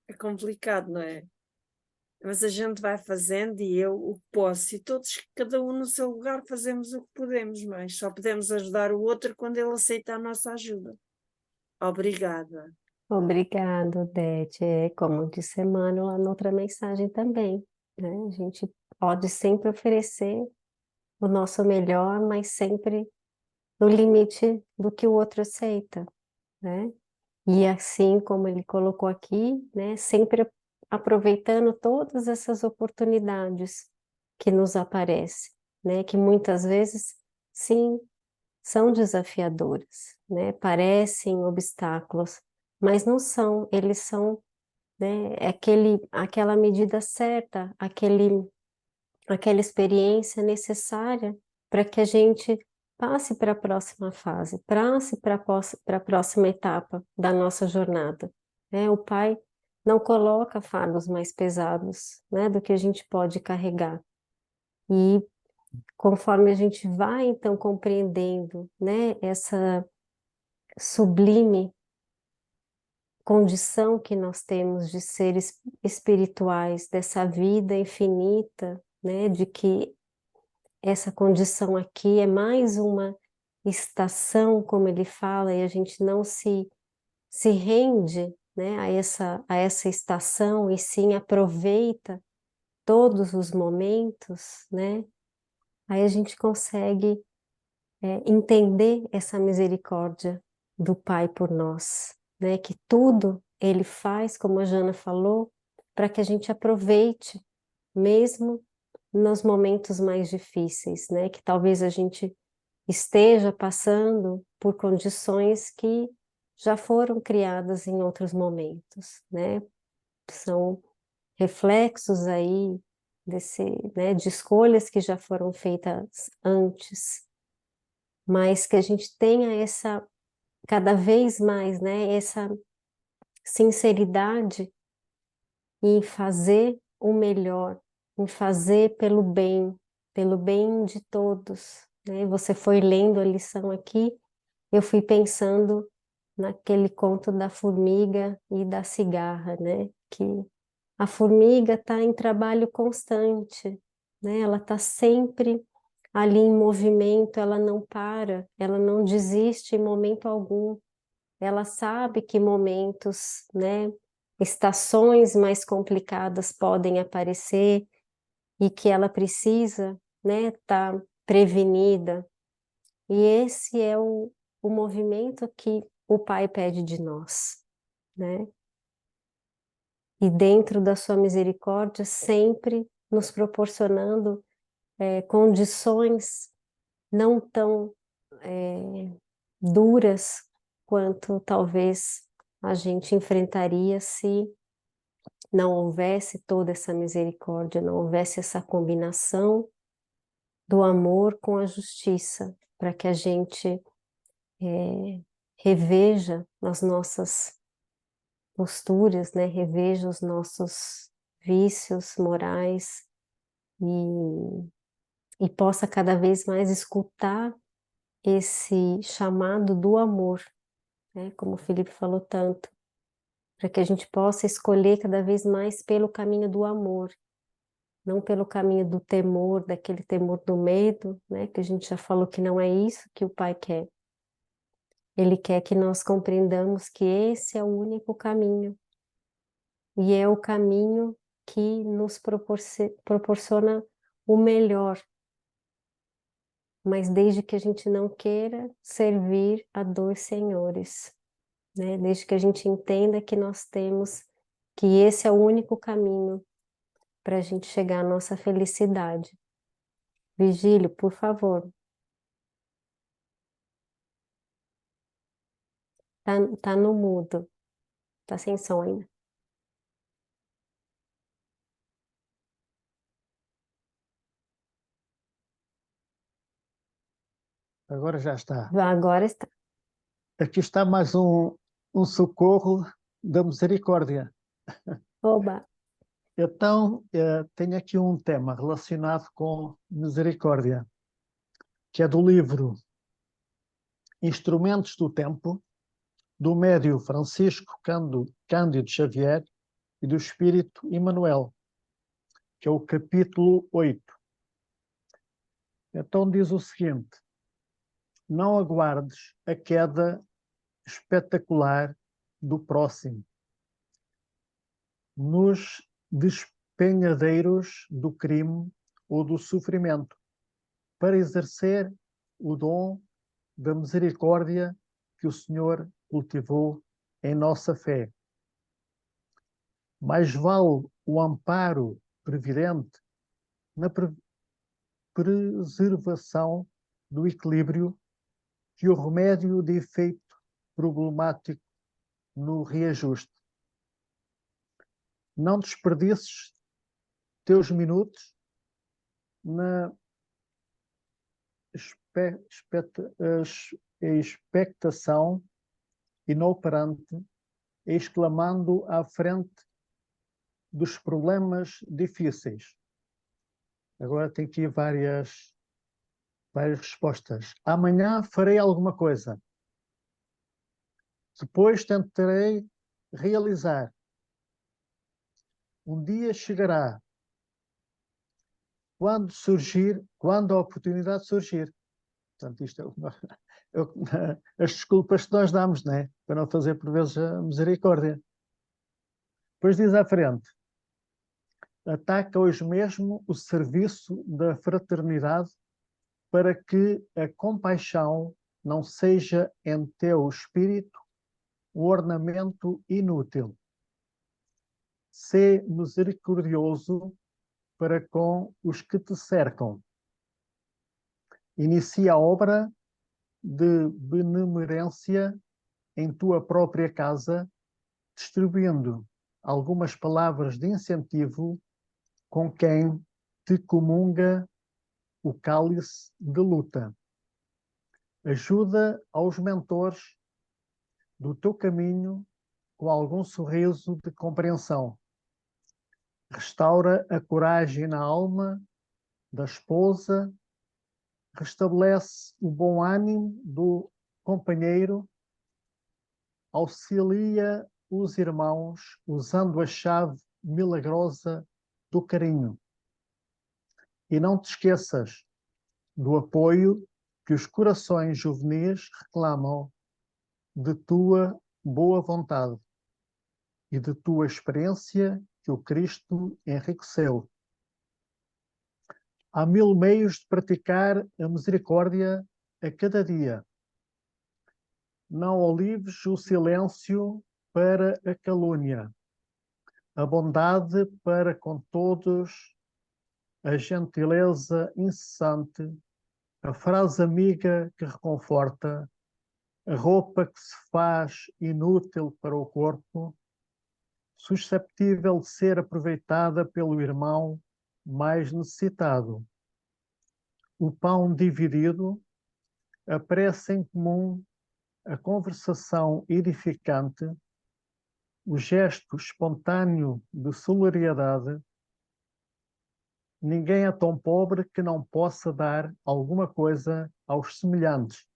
É complicado, não é? Mas a gente vai fazendo e eu o que posso, e todos, cada um no seu lugar, fazemos o que podemos, mas só podemos ajudar o outro quando ele aceita a nossa ajuda. Obrigada. Obrigada, Odete. É, como disse Emmanuel lá na outra mensagem também, né? A gente pode sempre oferecer o nosso melhor, mas sempre no limite do que o outro aceita, né? E assim como ele colocou aqui, né? Sempre aproveitando todas essas oportunidades que nos aparecem, né? Que muitas vezes, sim, são desafiadoras, né? Parecem obstáculos, mas não são, eles são, né? É aquela medida certa, aquela experiência necessária para que a gente passe para a próxima fase, passe para a próxima etapa da nossa jornada, né? O Pai não coloca fardos mais pesados, né, do que a gente pode carregar. E conforme a gente vai, então, compreendendo, né, essa sublime condição que nós temos de seres espirituais, dessa vida infinita, né, de que essa condição aqui é mais uma estação, como ele fala, e a gente não se rende, né, a essa estação, e sim aproveita todos os momentos, né, aí a gente consegue entender essa misericórdia do Pai por nós, né, que tudo Ele faz, como a Jana falou, para que a gente aproveite, mesmo nos momentos mais difíceis, né, que talvez a gente esteja passando por condições que já foram criadas em outros momentos, né? São reflexos aí desse, né, de escolhas que já foram feitas antes, mas que a gente tenha essa cada vez mais, né, essa sinceridade em fazer o melhor, em fazer pelo bem de todos, né? Você foi lendo a lição aqui, eu fui pensando naquele conto da formiga e da cigarra, né? Que a formiga está em trabalho constante, né? Ela está sempre ali em movimento, ela não para, ela não desiste em momento algum. Ela sabe que momentos, né, estações mais complicadas podem aparecer e que ela precisa, né, estar prevenida. E esse é o movimento que o Pai pede de nós, né? E dentro da sua misericórdia, sempre nos proporcionando condições não tão duras quanto talvez a gente enfrentaria se não houvesse toda essa misericórdia, não houvesse essa combinação do amor com a justiça, para que a gente reveja as nossas posturas, né? Reveja os nossos vícios morais e possa cada vez mais escutar esse chamado do amor, né? Como o Felipe falou tanto, para que a gente possa escolher cada vez mais pelo caminho do amor, não pelo caminho do temor, daquele temor do medo, né? Que a gente já falou que não é isso que o Pai quer. Ele quer que nós compreendamos que esse é o único caminho, e é o caminho que nos proporciona o melhor, mas desde que a gente não queira servir a dois senhores, né? Desde que a gente entenda que nós temos, que esse é o único caminho para a gente chegar à nossa felicidade. Vigílio, por favor. Tá no mudo. Tá sem som ainda. Agora já está. Agora está. Aqui está mais um socorro da misericórdia. Oba. Então, tenho aqui um tema relacionado com misericórdia, que é do livro Instrumentos do Tempo, do médio Francisco Cândido Xavier e do Espírito Emmanuel, que é o capítulo 8. Então diz o seguinte: não aguardes a queda espetacular do próximo nos despenhadeiros do crime ou do sofrimento, para exercer o dom da misericórdia que o Senhor cultivou em nossa fé. Mais vale o amparo previdente na preservação do equilíbrio que o remédio de efeito problemático no reajuste. Não desperdices teus minutos na expectação inoperante, exclamando à frente dos problemas difíceis. Agora tem aqui várias respostas. Amanhã farei alguma coisa. Depois tentarei realizar. Um dia chegará. Quando a oportunidade surgir. Portanto, isto as desculpas que nós damos, né? Para não fazer por vezes a misericórdia. Depois diz à frente: ataca hoje mesmo o serviço da fraternidade para que a compaixão não seja em teu espírito um ornamento inútil. Sê misericordioso para com os que te cercam. Inicia a obra de benemerência em tua própria casa, distribuindo algumas palavras de incentivo com quem te comunga o cálice de luta. Ajuda aos mentores do teu caminho com algum sorriso de compreensão. Restaura a coragem na alma da esposa, restabelece o bom ânimo do companheiro, auxilia os irmãos usando a chave milagrosa do carinho. E não te esqueças do apoio que os corações juvenis reclamam de tua boa vontade e de tua experiência que o Cristo enriqueceu. Há 1000 meios de praticar a misericórdia a cada dia. Não olives o silêncio para a calúnia, a bondade para com todos, a gentileza incessante, a frase amiga que reconforta, a roupa que se faz inútil para o corpo, susceptível de ser aproveitada pelo irmão mais necessitado. O pão dividido, a prece em comum, a conversação edificante, o gesto espontâneo de solidariedade. Ninguém é tão pobre que não possa dar alguma coisa aos semelhantes.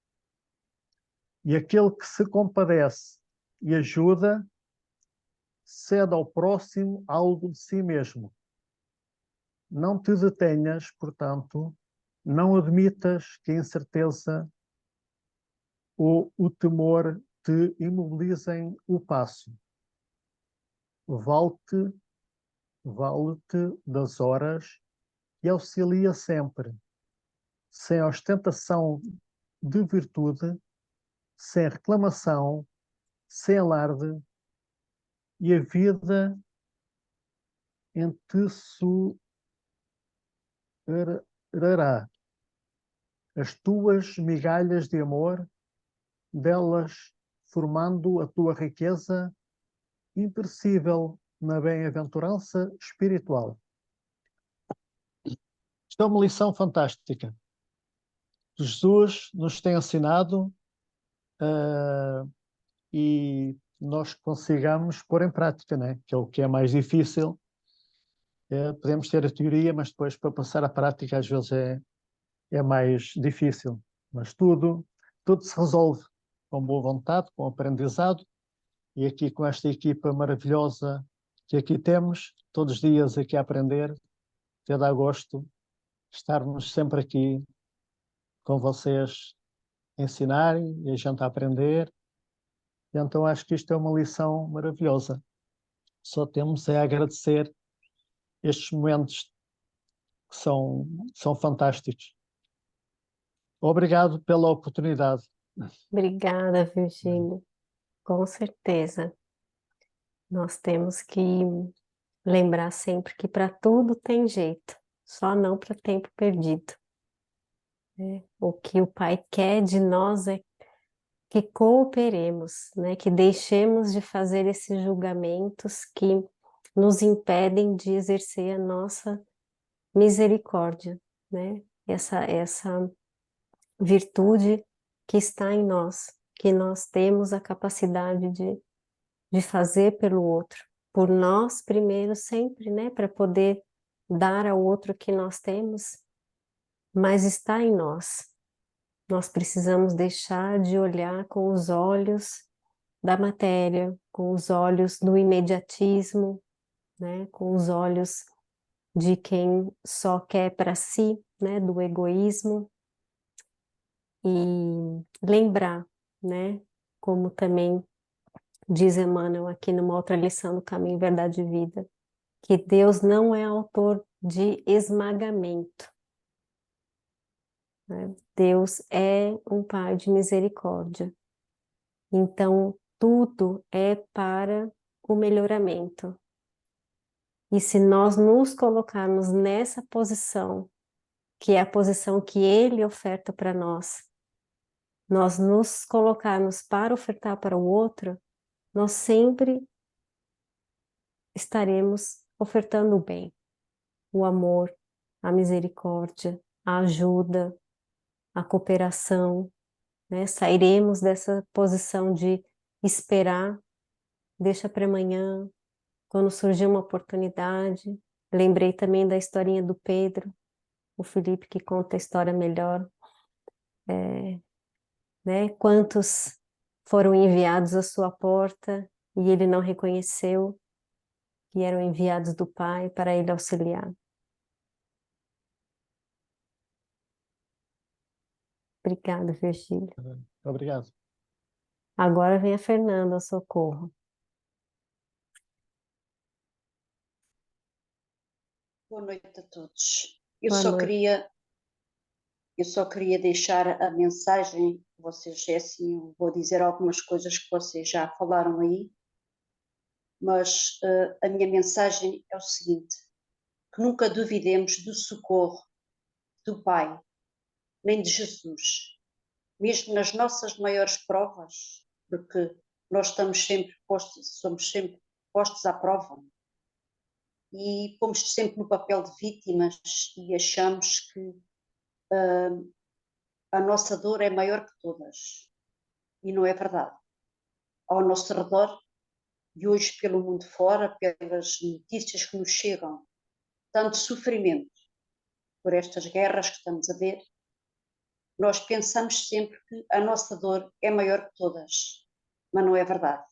E aquele que se compadece e ajuda, cede ao próximo algo de si mesmo. Não te detenhas, portanto, não admitas que a incerteza ou o temor te imobilizem o passo. Vale-te das horas e auxilia sempre, sem ostentação de virtude, sem reclamação, sem alarde, e a vida entesourará as tuas migalhas de amor, delas formando a tua riqueza imperecível na bem-aventurança espiritual. Isto é uma lição fantástica. Jesus nos tem ensinado e nós consigamos pôr em prática, né? Que é o que é mais difícil. Podemos ter a teoria, mas depois para passar à prática às vezes é mais difícil. Mas tudo se resolve com boa vontade, com aprendizado, e aqui com esta equipa maravilhosa que aqui temos, todos os dias aqui a aprender, até dá gosto estarmos sempre aqui com vocês a ensinarem e a gente a aprender. E então acho que isto é uma lição maravilhosa. Só temos a agradecer estes momentos que são fantásticos. Obrigado pela oportunidade. Obrigada, Virgínia. Com certeza. Nós temos que lembrar sempre que para tudo tem jeito, só não para tempo perdido, né? O que o Pai quer de nós é que cooperemos, né? Que deixemos de fazer esses julgamentos que nos impedem de exercer a nossa misericórdia, né? Essa virtude que está em nós, que nós temos a capacidade de fazer pelo outro, por nós primeiro sempre, né, para poder dar ao outro o que nós temos, mas está em nós. Nós precisamos deixar de olhar com os olhos da matéria, com os olhos do imediatismo, né, com os olhos de quem só quer para si, né, do egoísmo, e lembrar, né, como também diz Emmanuel aqui numa outra lição do Caminho, Verdade e Vida, que Deus não é autor de esmagamento, né? Deus é um Pai de misericórdia. Então, tudo é para o melhoramento. E se nós nos colocarmos nessa posição, que é a posição que Ele oferta para nós nos colocarmos para ofertar para o outro, nós sempre estaremos ofertando o bem, o amor, a misericórdia, a ajuda, a cooperação, né? Sairemos dessa posição de esperar, deixa para amanhã, quando surgir uma oportunidade. Lembrei também da historinha do Pedro, o Felipe que conta a história melhor, né? Quantos foram enviados à sua porta e ele não reconheceu que eram enviados do Pai para ele auxiliar. Obrigada, Virgília. Obrigado. Agora vem a Fernanda ao socorro. Boa noite a todos. Eu Boa só noite. queria deixar a mensagem, vocês é assim, eu vou dizer algumas coisas que vocês já falaram aí, mas a minha mensagem é o seguinte, que nunca duvidemos do socorro do Pai, nem de Jesus, mesmo nas nossas maiores provas, porque nós somos sempre postos à prova e pomos sempre no papel de vítimas e achamos que a nossa dor é maior que todas. E não é verdade. Ao nosso redor, e hoje pelo mundo fora, pelas notícias que nos chegam, tanto sofrimento por estas guerras que estamos a ver, nós pensamos sempre que a nossa dor é maior que todas. Mas não é verdade.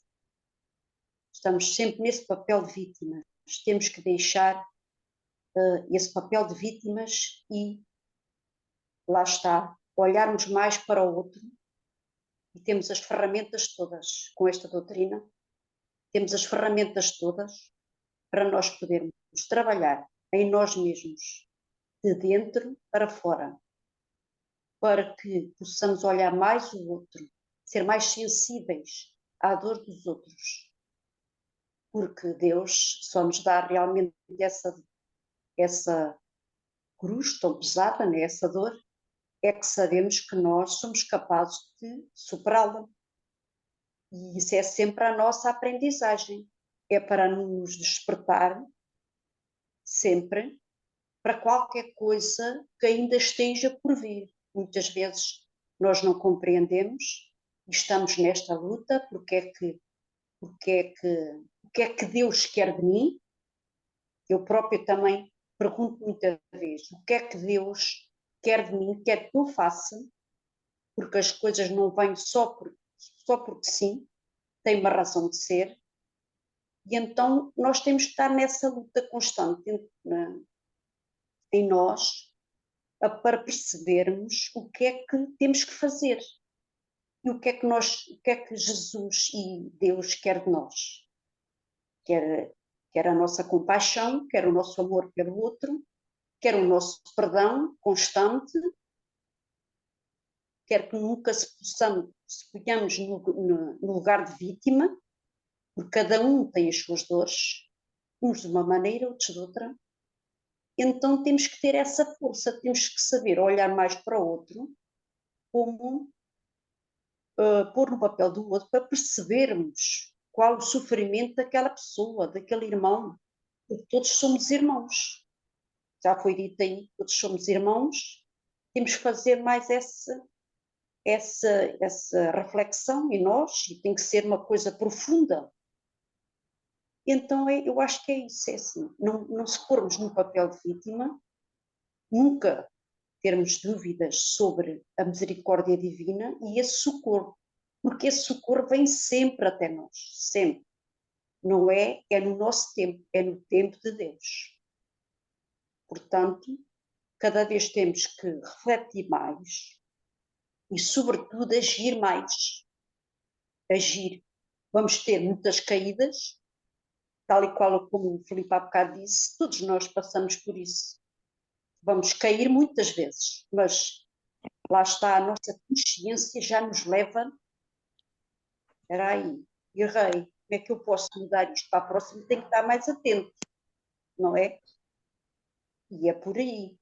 Estamos sempre nesse papel de vítimas. Temos que deixar esse papel de vítimas e, lá está, olharmos mais para o outro e temos as ferramentas todas com esta doutrina, temos as ferramentas todas para nós podermos trabalhar em nós mesmos, de dentro para fora, para que possamos olhar mais o outro, ser mais sensíveis à dor dos outros, porque Deus só nos dá realmente essa cruz tão pesada, né? Essa dor, é que sabemos que nós somos capazes de superá-la. E isso é sempre a nossa aprendizagem. É para nos despertar sempre para qualquer coisa que ainda esteja por vir. Muitas vezes nós não compreendemos e estamos nesta luta, o que é que Deus quer de mim? Eu próprio também pergunto muitas vezes, o que é que Deus quer de mim, quer que eu faça, porque as coisas não vêm só porque sim, tem uma razão de ser, e então nós temos que estar nessa luta constante em nós, para percebermos o que é que temos que fazer e o que é que Jesus e Deus quer de nós. Quer a nossa compaixão, quer o nosso amor pelo outro, quer o nosso perdão constante, quer que nunca se ponhamos no lugar de vítima, porque cada um tem as suas dores, uns de uma maneira, outros de outra. Então temos que ter essa força, temos que saber olhar mais para o outro, como pôr no papel do outro para percebermos qual o sofrimento daquela pessoa, daquele irmão, porque todos somos irmãos. Já foi dito aí, todos somos irmãos, temos que fazer mais essa reflexão em nós, e tem que ser uma coisa profunda. Então eu acho que é isso, é assim, não se pormos no papel de vítima, nunca termos dúvidas sobre a misericórdia divina e esse socorro, porque esse socorro vem sempre até nós, sempre. Não é no nosso tempo, é no tempo de Deus. Portanto, cada vez temos que refletir mais e, sobretudo, agir mais. Agir. Vamos ter muitas caídas, tal e qual como o Filipe há bocado disse, todos nós passamos por isso. Vamos cair muitas vezes, mas lá está, a nossa consciência já nos leva. Espera aí, errei, como é que eu posso mudar isto para a próxima? Tenho que estar mais atento, não é? E é por aí.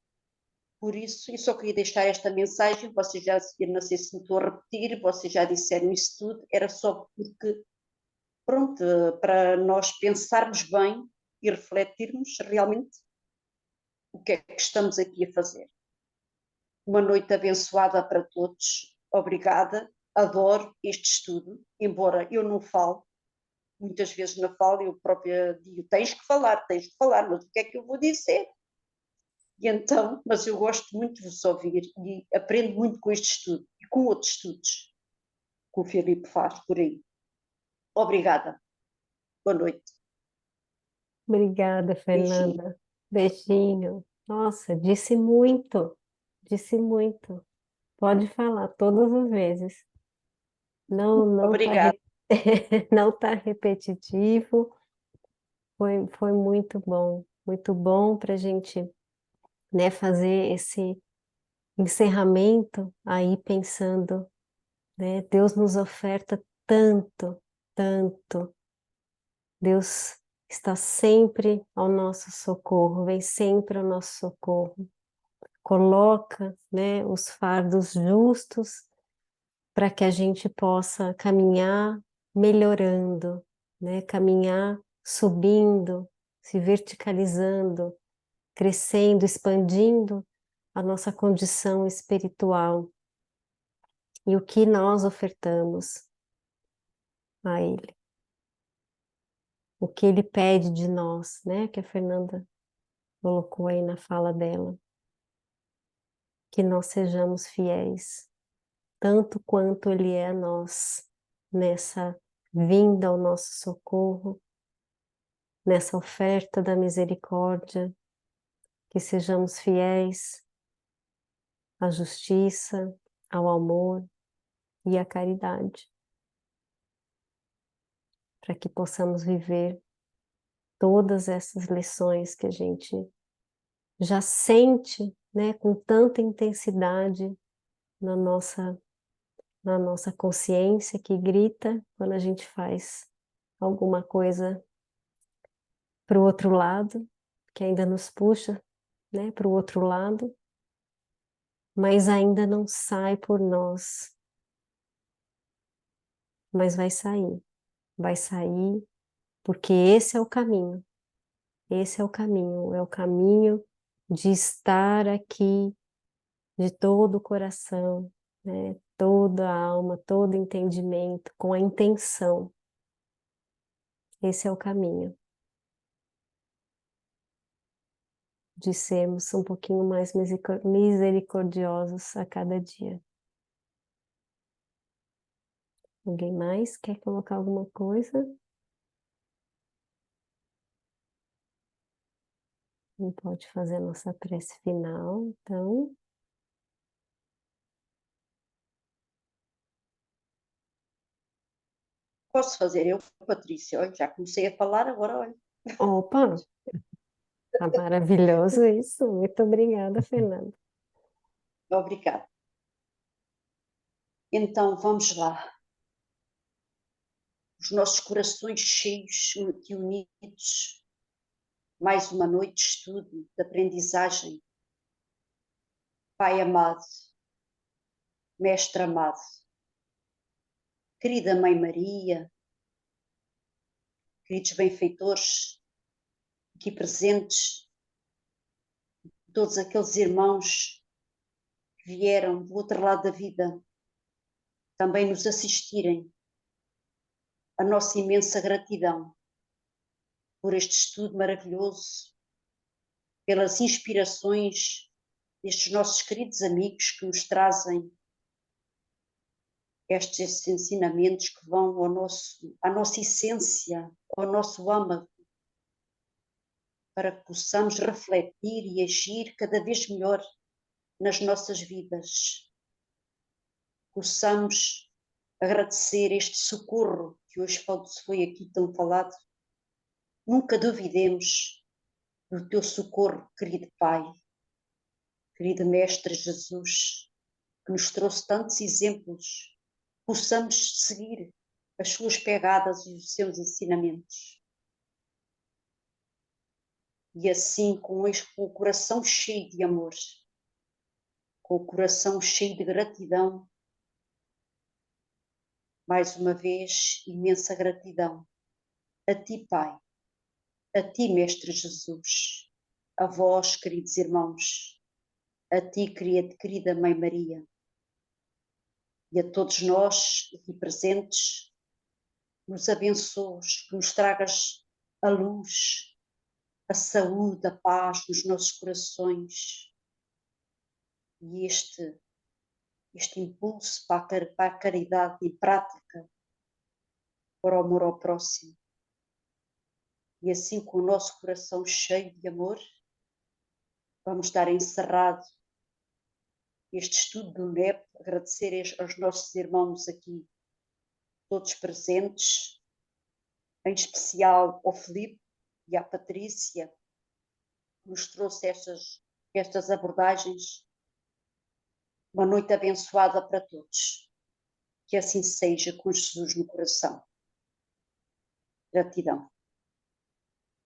Por isso, eu só queria deixar esta mensagem, vocês já, eu não sei se me estou a repetir, vocês já disseram isso tudo, era só porque, pronto, para nós pensarmos bem e refletirmos realmente o que é que estamos aqui a fazer. Uma noite abençoada para todos, obrigada, adoro este estudo, embora eu não fale, muitas vezes não falo, eu própria digo, tens que falar, mas o que é que eu vou dizer? E então, mas eu gosto muito de vos ouvir e aprendo muito com este estudo e com outros estudos que o Filipe faz por aí. Obrigada. Boa noite. Obrigada, Beijinho. Fernanda. Beijinho. Nossa, disse muito. Disse muito. Pode falar todas as vezes. Não tá, Obrigada. não tá repetitivo. Foi muito bom para a gente, né, fazer esse encerramento aí pensando, né? Deus nos oferta tanto, tanto. Deus está sempre ao nosso socorro, vem sempre ao nosso socorro. Coloca, né, os fardos justos para que a gente possa caminhar melhorando, né, caminhar subindo, se verticalizando, crescendo, expandindo a nossa condição espiritual. E o que nós ofertamos a Ele. O que Ele pede de nós, né? Que a Fernanda colocou aí na fala dela. Que nós sejamos fiéis, tanto quanto Ele é a nós, nessa vinda ao nosso socorro, nessa oferta da misericórdia, que sejamos fiéis à justiça, ao amor e à caridade, para que possamos viver todas essas lições que a gente já sente, né, com tanta intensidade na nossa consciência, que grita quando a gente faz alguma coisa para o outro lado, que ainda nos puxa, né, para o outro lado, mas ainda não sai por nós. Mas vai sair, porque esse é o caminho. Esse é o caminho de estar aqui de todo o coração, né? Toda a alma, todo entendimento, com a intenção. Esse é o caminho de sermos um pouquinho mais misericordiosos a cada dia. Alguém mais quer colocar alguma coisa? Não pode fazer a nossa prece final, então. Posso fazer eu, Patrícia? Olha, já comecei a falar, agora olha. Opa, tá maravilhoso isso. Muito obrigada, Fernanda. Obrigada. Então, vamos lá. os nossos corações cheios e unidos. Mais uma noite de estudo, de aprendizagem. Pai amado, Mestre amado, querida Mãe Maria, queridos benfeitores aqui presentes, todos aqueles irmãos que vieram do outro lado da vida também nos assistirem, a nossa imensa gratidão por este estudo maravilhoso, pelas inspirações destes nossos queridos amigos que nos trazem estes ensinamentos que vão à nossa essência, ao nosso âmago, para que possamos refletir e agir cada vez melhor nas nossas vidas. Possamos agradecer este socorro que hoje foi aqui tão falado. Nunca duvidemos do teu socorro, querido Pai, querido Mestre Jesus, que nos trouxe tantos exemplos. Possamos seguir as suas pegadas e os seus ensinamentos. E assim, com o coração cheio de amor, com o coração cheio de gratidão, mais uma vez, imensa gratidão a ti, Pai, a ti, Mestre Jesus, a vós, queridos irmãos, a ti, querida Mãe Maria, e a todos nós aqui presentes, nos abençoes, que nos tragas a luz, a saúde, a paz nos nossos corações e este impulso para a caridade em prática, para o amor ao próximo. E assim, com o nosso coração cheio de amor, vamos dar encerrado este estudo do NEP, agradecer aos nossos irmãos aqui, todos presentes, em especial ao Filipe e à Patrícia, que nos trouxe estas abordagens. Uma noite abençoada para todos. Que assim seja, com Jesus no coração. Gratidão.